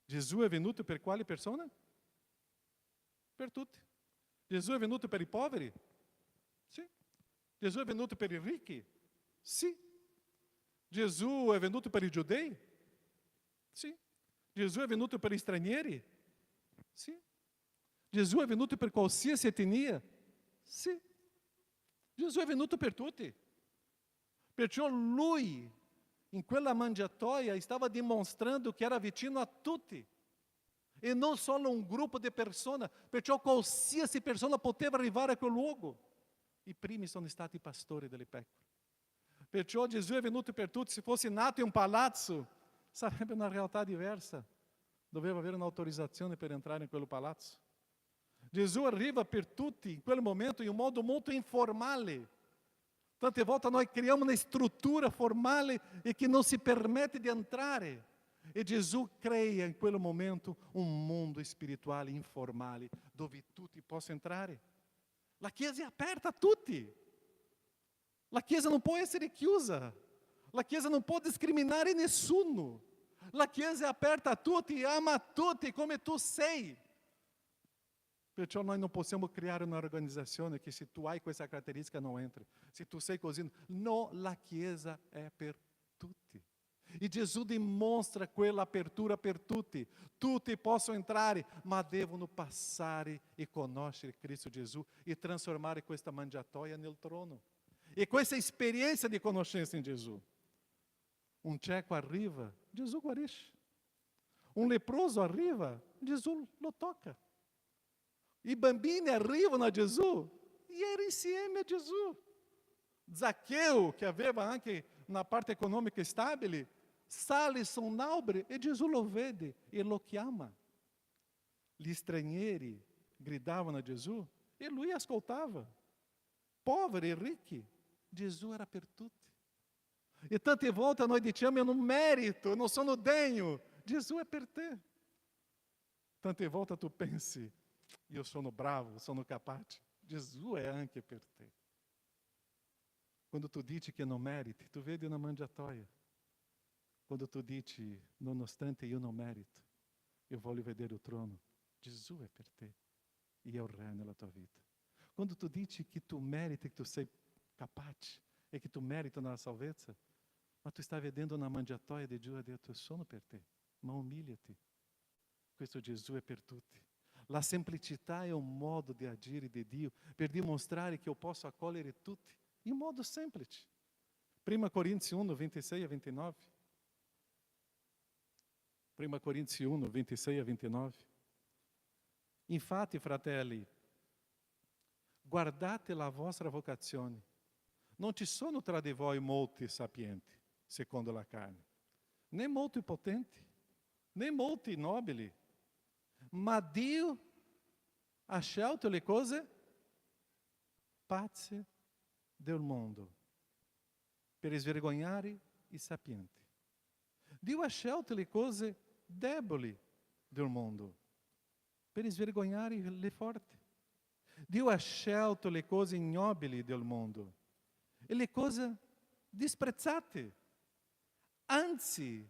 Gesù è venuto per quale persona? Per tutti. Gesù è venuto per i poveri? Sì. Gesù è venuto per i ricchi? Sì. Gesù è venuto per i giudei? Sì. Gesù è venuto per gli stranieri? Sì. Gesù è venuto per qualsiasi etnia? Sì. Gesù è venuto per tutti. Perciò Lui, in quella mangiatoia, stava dimostrando che era vicino a tutti. E non solo un gruppo di persone, perciò qualsiasi persona poteva arrivare a quel luogo. I primi sono stati i pastori delle pecore. Perciò Gesù è venuto per tutti. Se fosse nato in un palazzo, sarebbe una realtà diversa. Doveva avere un'autorizzazione per entrare in quel palazzo. Gesù arriva per tutti, in quel momento, in un modo molto informale. Tante volte noi criamo una struttura formale e che non si permette di entrare. E Gesù crea in quel momento un mondo spirituale informale dove tutti possono entrare. La Chiesa è aperta a tutti. La Chiesa non può essere chiusa. La Chiesa non può discriminare nessuno. La Chiesa è aperta a tutti, ama a tutti come tu sei. Perciò noi non possiamo creare un'organizzazione che se tu hai questa caratteristica non entri. Se tu sei così, no, la Chiesa è per tutti. E Gesù dimostra quell'apertura per tutti. Tutti possono entrare, ma devono passare e conoscere Cristo Gesù e trasformare questa mangiatoia nel trono. E questa esperienza di conoscenza in Gesù. Un cieco arriva, Gesù guarisce. Un leproso arriva, Gesù lo tocca. I bambini arrivano a Gesù e era insieme a Gesù. Zaccheu, che aveva anche una parte economica stabile, sale su un albero e Gesù lo vede e lo chiama. Gli stranieri gridavano a Gesù e lui ascoltava. Poveri e ricchi, Gesù era per tutti. E tante volte noi diciamo, eu non merito, eu non sono degno. Gesù è per te. Tante volte tu pensi, io sono bravo, sono capace. Gesù è anche per te. Quando tu dici che non meriti, tu vedi una mangiatoia. Quando tu dici, nonostante io non merito, io voglio vedere il trono, Gesù è per te e è il Re nella tua vita. Quando tu dici che tu meriti, che tu sei capace e che tu meriti nella salvezza, ma tu stai vedendo una mangiatoia di Gesù e Dio, io sono per te, ma umiliati. Questo Gesù è per tutti. La semplicità è un modo di agire di Dio per dimostrare che io posso accogliere tutti in modo semplice. 1 Corinzi 1, 26 e 29. 1 Corinzi 1, 26 e 29. Infatti, fratelli, guardate la vostra vocazione. Non ci sono tra di voi molti sapienti, secondo la carne, né molti potenti, né molti nobili. Ma Dio ha scelto le cose pazze del mondo per svergognare i sapienti. Dio ha scelto le cose deboli del mondo per svergognare le forti. Dio ha scelto le cose ignobili del mondo e le cose disprezzate. Anzi,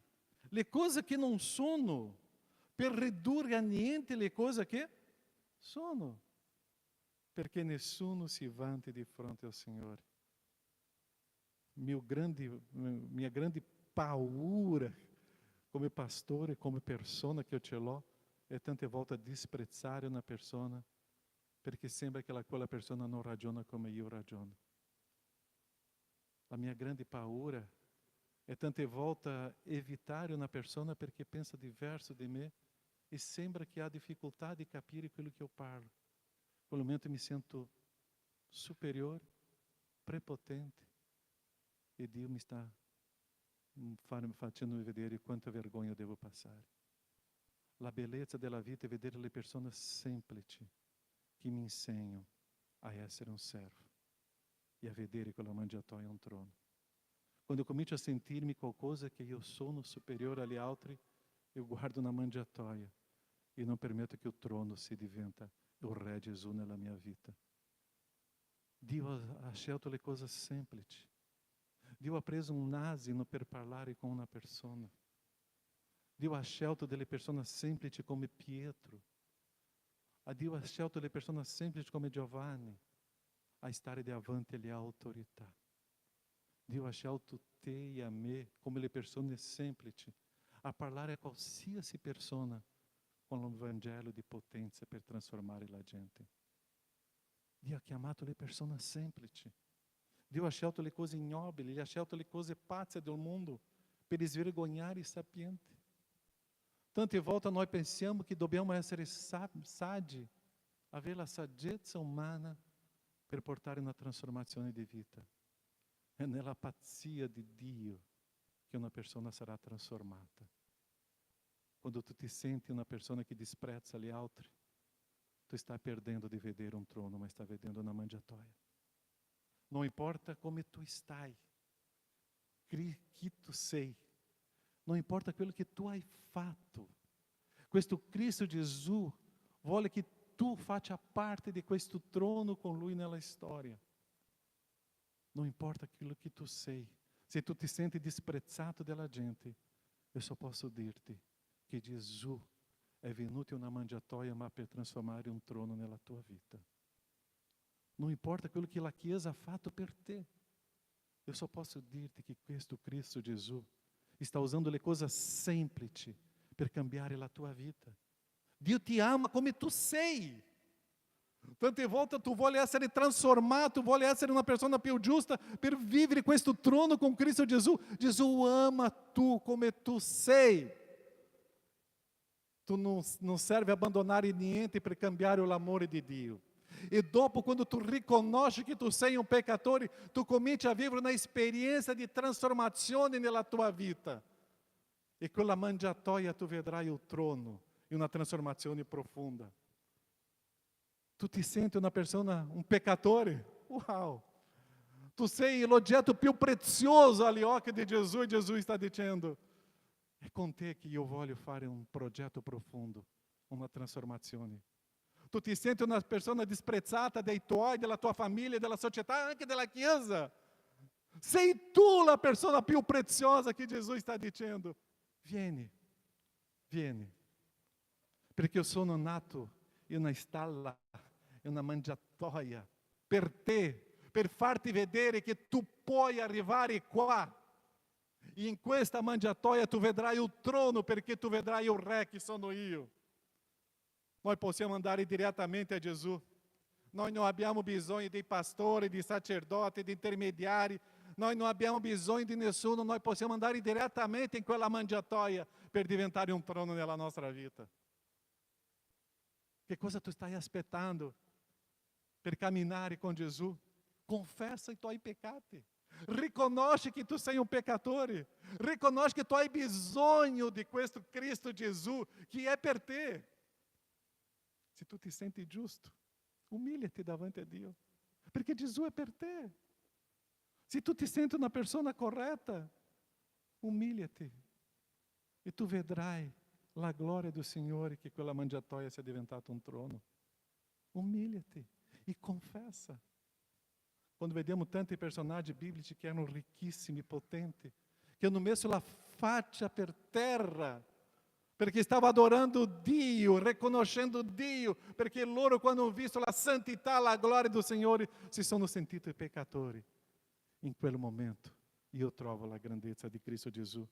le cose che non sono, per ridurre a niente le cose che sono, perché nessuno si vanti di fronte al Signore. minha grande paura come pastore, come persona che io ce l'ho, è tante volte disprezzare una persona perché sembra che quella persona non ragiona come io ragiono. La mia grande paura è tante volte evitare una persona perché pensa diverso di me e sembra che ha difficoltà di capire quello che io parlo. In quel momento mi sento superiore, prepotente e Dio mi sta facendo vedere quanta vergogna devo passare. La bellezza della vita è vedere le persone semplici che mi insegnano a essere un servo e a vedere quella mangiatoia un trono. Quando eu comincio a sentirmi qualcosa che io sono superiore agli altri, eu guardo una mangiatoia e non permetto che il trono si diventa il Re Gesù nella mia vita. Dio ha scelto le cose semplici. Dio ha preso un asino per parlare con una persona. Dio ha scelto delle persone semplici come Pietro. Dio ha scelto le persone semplici come Giovanni a stare davanti alle autorità. Dio ha scelto te e a me come le persone semplici a parlare a qualsiasi persona con un Vangelo di potenza per trasformare la gente. Dio ha chiamato le persone semplici. Dio ha scelto le cose ignobili, ha scelto le cose pazze del mondo per svergognare i sapienti. Tante volte noi pensiamo che dobbiamo essere saggi, avere la saggezza umana per portare una trasformazione di vita. È nella pazzia di Dio che una persona sarà trasformata. Quando tu ti senti una persona che disprezza gli altri, tu stai perdendo di vedere un trono, ma stai vedendo una mangiatoia. Non importa come tu stai, chi tu sei, non importa quello che tu hai fatto. Questo Cristo Gesù vuole che tu faccia parte di questo trono con Lui nella storia. Non importa quello che tu sei, se tu ti senti disprezzato dalla gente, io só posso dirti che Gesù è venuto in una mangiatoia ma per trasformare un trono nella tua vita. Non importa quello che la Chiesa ha fatto per te, io só posso dirti che questo Cristo Gesù sta usando le cose semplici per cambiare la tua vita. Dio ti ama come tu sei. Tante volte tu vuoi essere trasformato, vuoi essere una persona più giusta per vivere questo trono con Cristo Gesù. Gesù ama tu come tu sei. Tu non serve abbandonare niente per cambiare l'amore di Dio. E dopo, quando tu riconosci che tu sei un peccatore, tu cominci a vivere una esperienza di trasformazione nella tua vita. E con la mangiatoia tu vedrai il trono e una trasformazione profonda. Tu ti senti una persona, un peccatore? Uau! Tu sei l'oggetto più prezioso agli occhi di Gesù e Gesù sta dicendo: è con te che io voglio fare un progetto profondo, una trasformazione. Tu ti senti una persona disprezzata dai tuoi, della tua famiglia, della società, anche della Chiesa. Sei tu la persona più preziosa che Gesù sta dicendo. Vieni, vieni, perché io sono nato in una stalla, in una mangiatoia, per te, per farti vedere che tu puoi arrivare qua. E in questa mangiatoia tu vedrai il trono, perché tu vedrai il Re che sono io. Noi possiamo andare direttamente a Gesù. Noi non abbiamo bisogno dei pastori, di sacerdoti, di intermediari. Noi non abbiamo bisogno di nessuno. Noi possiamo andare direttamente in quella mangiatoia per diventare un trono nella nostra vita. Che cosa tu stai aspettando per camminare con Gesù? Confessa i tuoi peccati. Riconosce che tu sei un peccatore. Riconosce che tu hai bisogno di questo Cristo Gesù che è per te. Se tu ti senti giusto, umilha-te davanti a Dio, perché Gesù è per te. Se tu ti senti una persona corretta, umilha-te e tu vedrai la gloria do Signore, che quella mangiatoia sia diventata un trono. Umilha-te e confessa. Quando vediamo tanti personaggi biblici che erano ricchissimi, potenti, che hanno messo la faccia per terra, perché stavano adorando Dio, riconoscendo Dio, perché loro, quando hanno visto la santità, la gloria do Signore, si sono sentiti peccatori. In quel momento, io trovo la grandezza di Cristo Gesù.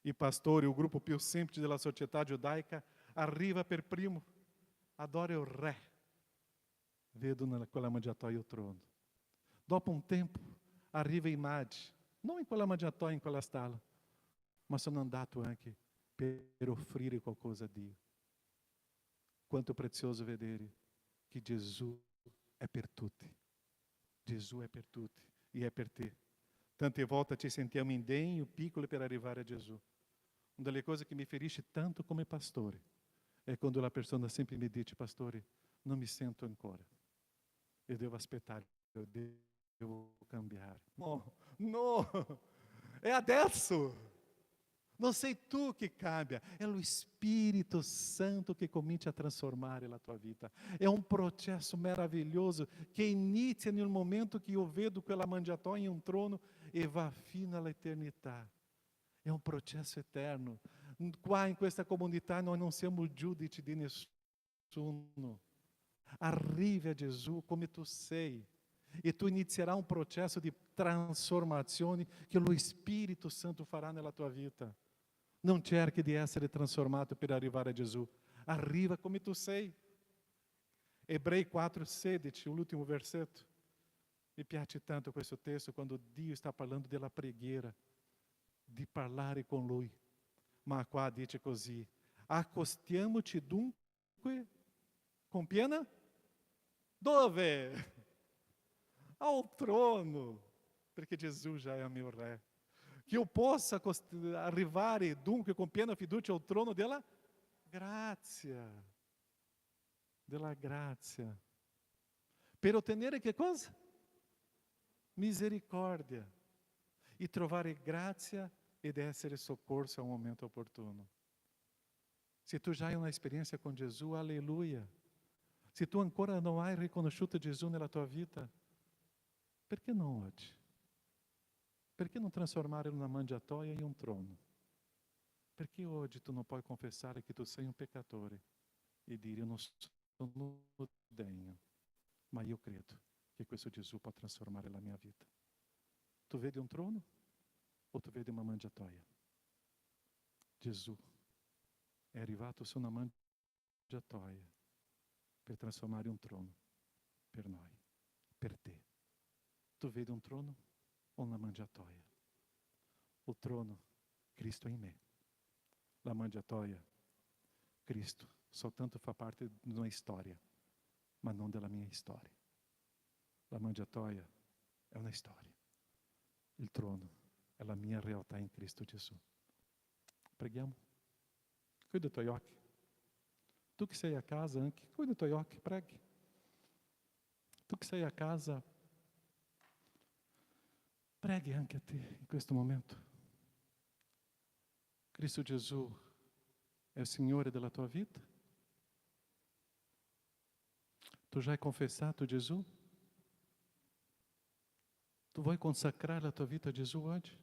I pastori, o gruppo più semplice della società giudaica, arriva per primo, adora il re, vedo quella mangiatoia il trono. Dopo un tempo arriva i magi, non in quella mangiatoia, in quella stalla, ma sono andato anche per offrire qualcosa a Dio. Quanto prezioso vedere che Gesù è per tutti. Gesù è per tutti e è per te. Tante volte ci sentiamo indegni o piccoli per arrivare a Gesù. Una delle cose che mi ferisce tanto come pastore è quando la persona sempre mi dice: pastore, non mi sento ancora. Io devo aspettare, io devo cambiare. No, no, è adesso. Non sei tu che cambia, è lo Spirito Santo che comincia a trasformare la tua vita. È un processo meraviglioso che inizia nel momento che io vedo quella mangiatoia em um trono e va fino all'eternità. È un processo eterno. Qua in questa comunità noi non siamo giudici di nessuno. Arrivi a Gesù come tu sei e tu inizierai un processo di trasformazione che lo Spirito Santo farà nella tua vita. Non cerchi di essere trasformato per arrivare a Gesù. Arriva come tu sei. Ebrei 4,16, l'ultimo versetto. Mi piace tanto questo testo quando Dio sta parlando della preghiera, di parlare con Lui. Ma qua dice così: accostiamoci dunque con piena? Dove? Ao trono, perché Gesù già è mio Re. Que eu possa arrivare dunque con piena fiducia al trono della grazia. Della grazia. Per ottenere che cosa? Misericórdia. E trovare grazia ed essere soccorso ao momento opportuno. Se tu já hai uma experiência com Jesus, aleluia. Se tu ancora não hai riconosciuto Jesus nella tua vita, perché non oggi? Perché non trasformare una mangiatoia in un trono? Perché oggi tu non puoi confessare che tu sei un peccatore e dire: io non sono degno, ma io credo che questo Gesù può trasformare la mia vita. Tu vedi un trono o tu vedi una mangiatoia? Gesù è arrivato su una mangiatoia per trasformare un trono per noi, per te. Tu vedi un trono o una mangiatoia? O trono, Cristo in me. La mangiatoia, Cristo, soltanto fa parte di una storia, ma non della mia storia. La mangiatoia è una storia. Il trono è la mia realtà in Cristo Gesù. Preghiamo? Cuida i tuoi occhi. Tu che sei a casa anche, cuida i tuoi occhi, preghi. Tu che sei a casa, preghi anche a te in questo momento. Cristo Gesù è il Signore della tua vita? Tu já hai confessato Gesù? Tu vuoi consacrare la tua vita a Gesù oggi?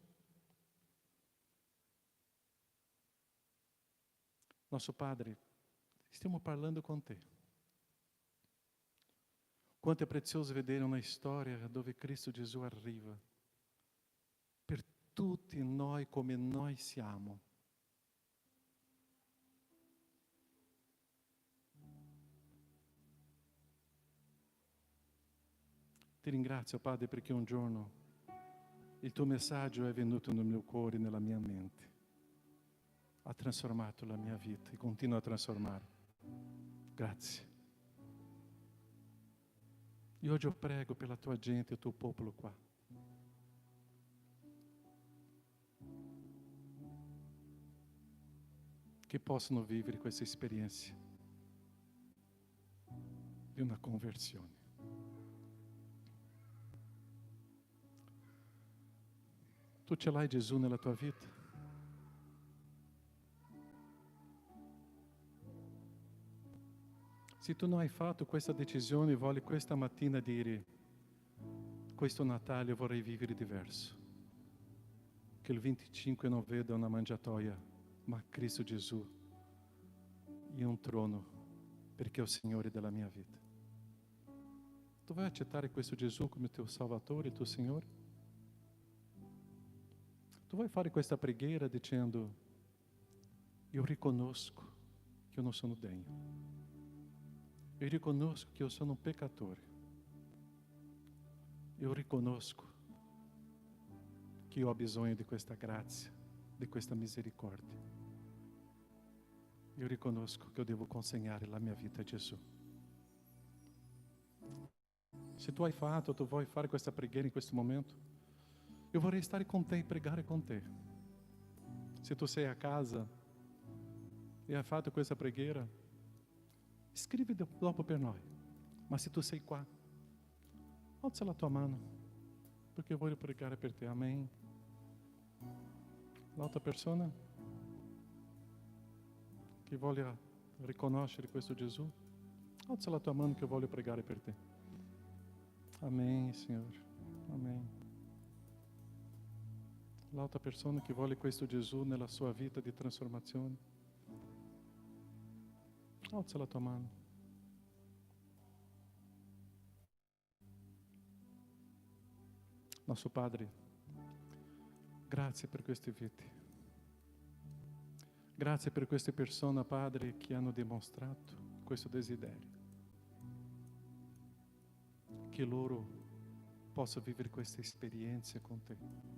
Nosso Padre, stiamo parlando con te. Quanto è prezioso vedere una storia dove Cristo Gesù arriva per tutti noi come noi siamo. Ti ringrazio, Padre, perché un giorno il tuo messaggio è venuto nel mio cuore e nella mia mente. Ha trasformato la mia vita e continua a trasformare. Grazie. E oggi io prego per la tua gente e il tuo popolo qua. Che possano vivere questa esperienza di una conversione. Tu ce l'hai Gesù nella tua vita? Se tu non hai fatto questa decisione, vuoi questa mattina dire: questo Natale io vorrei vivere diverso. Che il 25 non veda una mangiatoia, ma Cristo Gesù in un trono, perché è il Signore della mia vita. Tu vuoi accettare questo Gesù come tuo Salvatore e tuo Signore? Tu vai fare questa preghiera dicendo: io riconosco che io non sono degno. Io riconosco che io sono un peccatore. Io riconosco che io ho bisogno di questa grazia, di questa misericordia. Io riconosco che io devo consegnare la mia vita a Gesù. Se tu hai fatto, tu vuoi fare questa preghiera in questo momento, io vorrei stare con te e pregare con te. Se tu sei a casa e hai fatto questa preghiera, scrivi dopo per noi. Ma se tu sei qua, alza la tua mano, perché io voglio pregare per te. Amém. L'altra persona che voglia riconoscere questo Gesù, alza la tua mano che io voglio pregare per te. Amém, Signore. Amém. L'altra persona che vuole questo Gesù nella sua vita di trasformazione, alza la tua mano. Nostro Padre, grazie per queste vite. Grazie per queste persone, Padre, che hanno dimostrato questo desiderio. Che loro possano vivere queste esperienze con te.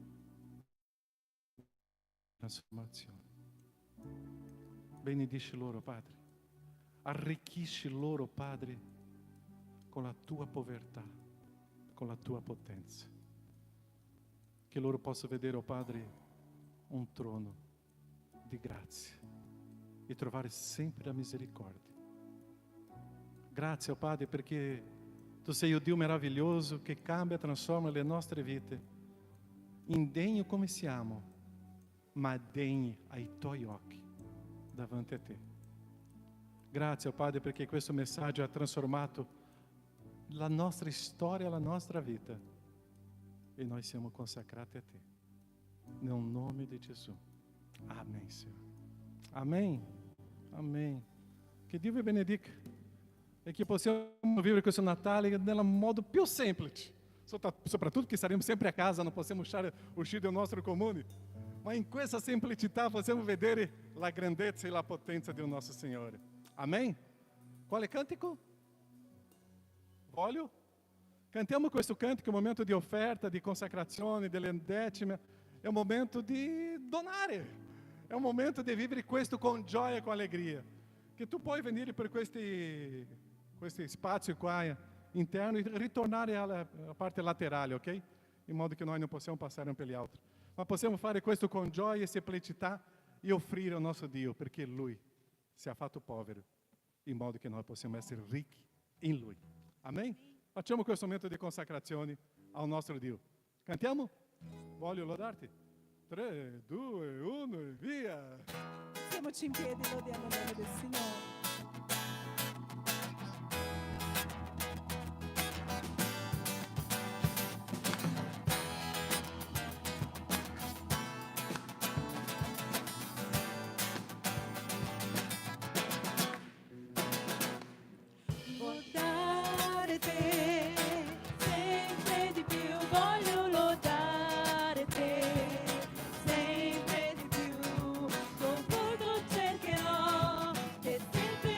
Trasformazione. Benedici loro, Padre. Arricchisci loro, Padre, con la tua povertà, con la tua potenza. Che loro possano vedere, oh Padre, un trono di grazia e trovare sempre la misericordia. Grazie, oh Padre, perché Tu sei o Dio meraviglioso che cambia e trasforma le nostre vite. Indegno come siamo, ma degni ai Tuoi occhi davanti a Te. Grazie, oh Padre, perché questo messaggio ha trasformato la nostra storia, la nostra vita. E noi siamo consacrati a Te. Nel nome di Gesù. Amém, Senhor. Amém. Amém. Que Dio vi benedica. E che possiamo vivere questo Natale nel modo più semplice. Soprattutto che saremo sempre a casa, non possiamo uscire del nostro comune. Ma in questa semplicità possiamo vedere la grandezza e la potenza del nostro Signore. Amém? Quale cantico? Voglio? Cantiamo questo cantico, è un momento di offerta, di consacrazione, delle decime. È un momento di donare. È un momento di vivere questo con gioia e con allegria. Che tu puoi venire per questi spazi qua interno e ritornare alla parte laterale, ok? In modo che noi non possiamo passare un per gli altri. Ma possiamo fare questo con gioia e semplicità e offrire al nostro Dio, perché Lui si è fatto povero, in modo che noi possiamo essere ricchi in Lui. Amém? Facciamo questo momento di consacrazione al nostro Dio. Cantiamo? Voglio lodarti. 3, 2, 1 e via! Mettiamoci in piedi, lodiamo il nome del Signore. Lodare te, sempre di più voglio lodare te, sempre di più, con tutto cercherò, che sempre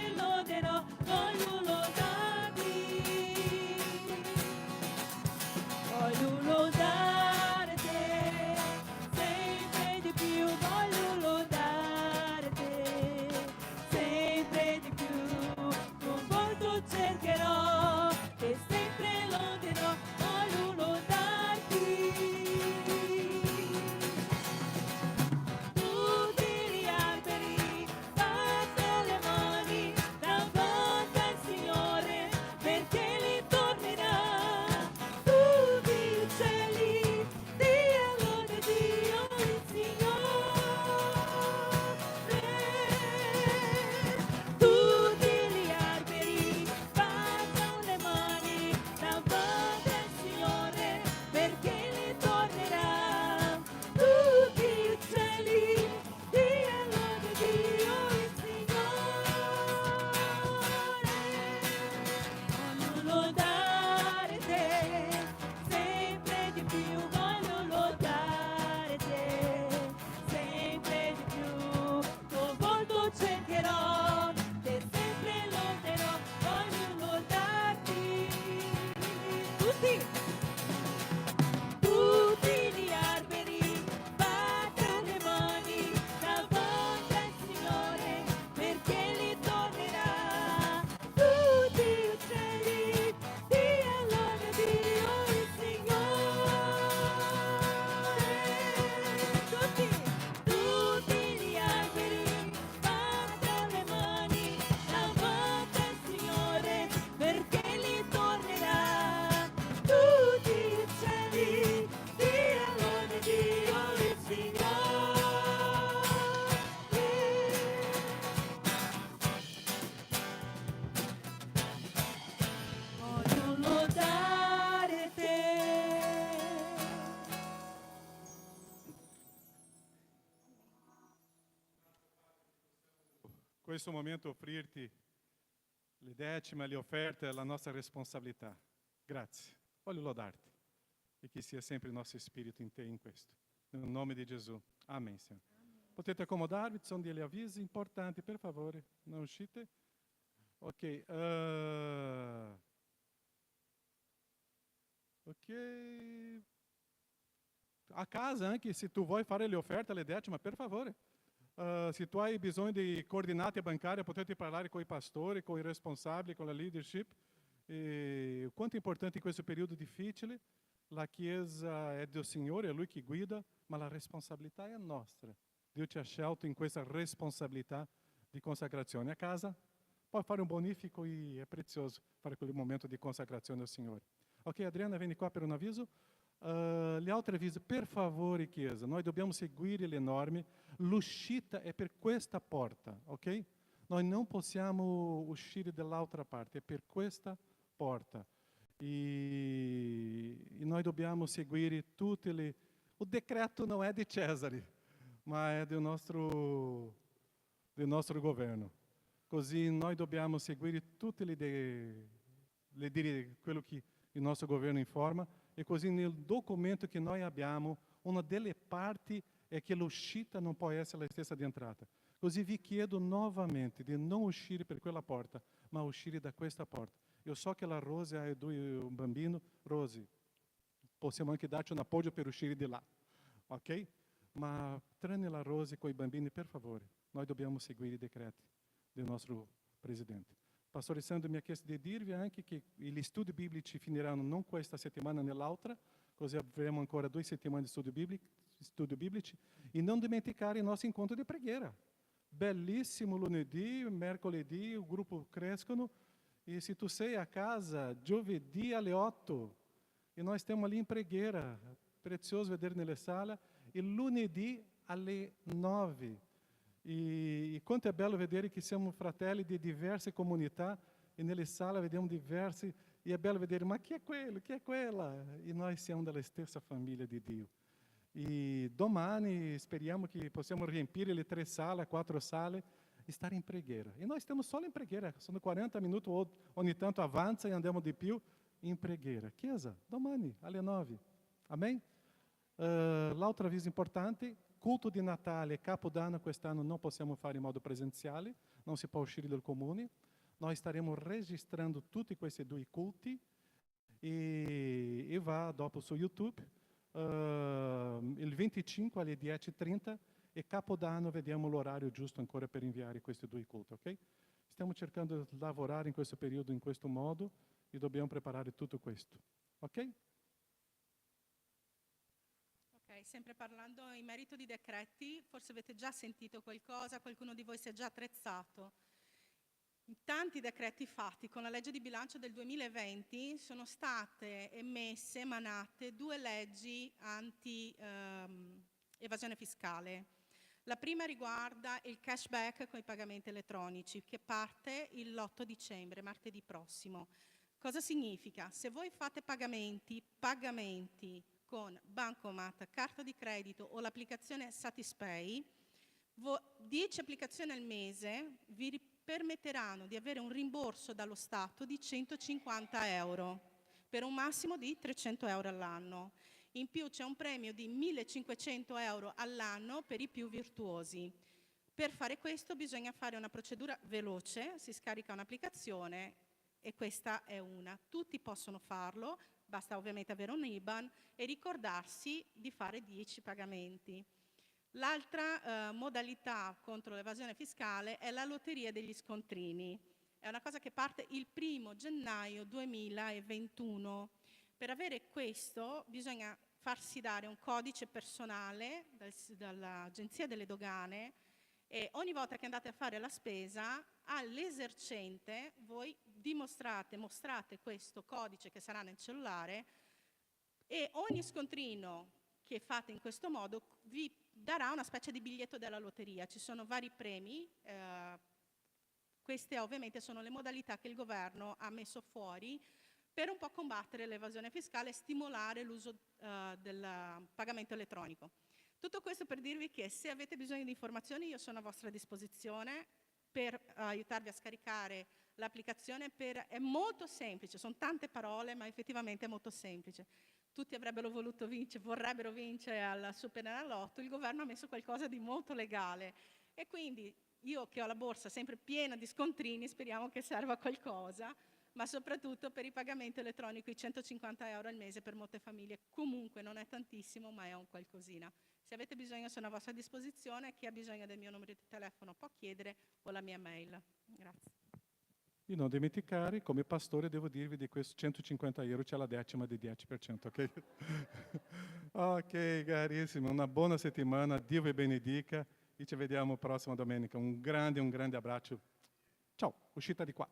questo momento offrirti le decime, le offerte è la nostra responsabilità. Grazie. Voglio lodarti e che sia sempre il nostro spirito in te in questo. Nel nome di Gesù. Amen, Signore. Potete accomodarvi, ci sono degli avvisi importanti, per favore, non uscite. Ok. Ok. A casa, anche se tu vuoi fare le offerte, le decime, per favore. Se tu hai bisogno di coordinate bancarie, potete parlare con i pastori, con i responsabili, con la leadership. E quanto è importante in questo periodo difficile, la Chiesa è del Signore, è Lui che guida, ma la responsabilità è nostra. Dio ci ha scelto in questa responsabilità di consacrazione. A casa puoi fare un bonifico e è prezioso fare quel momento di consacrazione al Signore. Ok, Adriana, vieni qua per un avviso. Gli altri avvisi, per favore, Chiesa, noi dobbiamo seguire le norme. L'uscita è per questa porta, ok? Noi non possiamo uscire dall'altra parte, è per questa porta. E noi dobbiamo seguire tutte le... O decreto non è di Cesare, ma è del nostro governo. Così noi dobbiamo seguire tutte quello che il nostro governo informa, e così nel documento che noi abbiamo, una delle parti è che l'uscita non può essere la stessa di entrata. Così vi chiedo novamente di non uscire per quella porta, ma uscire da questa porta. Io so che la Rose ha un bambino. Rose, possiamo anche darci un appoggio per uscire di là, ok? Ma tranne la Rose con i bambini, per favore, noi dobbiamo seguire i decreti del nostro Presidente. Pastore Sandro mi ha chiesto di dirvi anche che gli studi biblici finiranno non questa settimana nell'altra, così avremo ancora 2 settimane di studi biblici, e non dimenticare il nostro incontro di preghiera. Bellissimo lunedì, mercoledì, il gruppo crescono, e se tu sei a casa, giovedì alle 8, e noi stiamo lì in preghiera, prezioso vedere nelle sale, e lunedì alle 9. E quanto è bello vedere che siamo fratelli di diverse comunità, e nelle sale vediamo diversi, e è bello vedere, ma chi è quello, chi è quella? E noi siamo della stessa famiglia di Dio. E domani speriamo che possiamo riempire le 3 sale, 4 sale, e stare in preghiera. E noi stiamo solo in preghiera, sono 40 minuti, ogni tanto avanza e andiamo di più in preghiera. Chiesa, domani alle 9. Amen? L'altro avviso importante, culto di Natale e Capodanno quest'anno non possiamo fare in modo presenziale, non si può uscire dal comune. Noi staremo registrando tutti questi 2 culti e va dopo su YouTube. Il 25 alle 10:30 e Capodanno vediamo l'orario giusto ancora per inviare questi 2 culti, ok? Stiamo cercando di lavorare in questo periodo in questo modo e dobbiamo preparare tutto questo, ok? Ok, sempre parlando in merito di decreti, forse avete già sentito qualcosa, qualcuno di voi si è già attrezzato. In tanti decreti fatti con la legge di bilancio del 2020 sono state emanate 2 leggi anti-evasione fiscale. La prima riguarda il cashback con i pagamenti elettronici, che parte l'8 dicembre, martedì prossimo. Cosa significa? Se voi fate pagamenti con Bancomat, carta di credito o l'applicazione Satispay, 10 applicazioni al mese vi permetteranno di avere un rimborso dallo Stato di 150 euro per un massimo di 300 euro all'anno. In più c'è un premio di 1.500 euro all'anno per i più virtuosi. Per fare questo bisogna fare una procedura veloce, si scarica un'applicazione e questa è una. Tutti possono farlo, basta ovviamente avere un IBAN e ricordarsi di fare 10 pagamenti. L'altra modalità contro l'evasione fiscale è la lotteria degli scontrini. È una cosa che parte il 1 gennaio 2021. Per avere questo bisogna farsi dare un codice personale dall'Agenzia delle Dogane e ogni volta che andate a fare la spesa all'esercente voi mostrate questo codice che sarà nel cellulare e ogni scontrino che fate in questo modo vi darà una specie di biglietto della lotteria. Ci sono vari premi, queste ovviamente sono le modalità che il governo ha messo fuori per un po' combattere l'evasione fiscale e stimolare l'uso del pagamento elettronico. Tutto questo per dirvi che se avete bisogno di informazioni io sono a vostra disposizione per aiutarvi a scaricare l'applicazione. È molto semplice, sono tante parole, ma effettivamente è molto semplice. Tutti vorrebbero vincere al Superenalotto, il governo ha messo qualcosa di molto legale e quindi io che ho la borsa sempre piena di scontrini, speriamo che serva a qualcosa, ma soprattutto per il pagamento elettronico, i 150 euro al mese per molte famiglie. Comunque non è tantissimo, ma è un qualcosina. Se avete bisogno sono a vostra disposizione, chi ha bisogno del mio numero di telefono può chiedere o la mia mail. Grazie. E non dimenticare, come pastore devo dirvi di questi 150 euro c'è la decima di 10%, ok? Ok, carissimo, una buona settimana, Dio vi benedica e ci vediamo prossima domenica. Un grande abbraccio. Ciao, uscita di qua.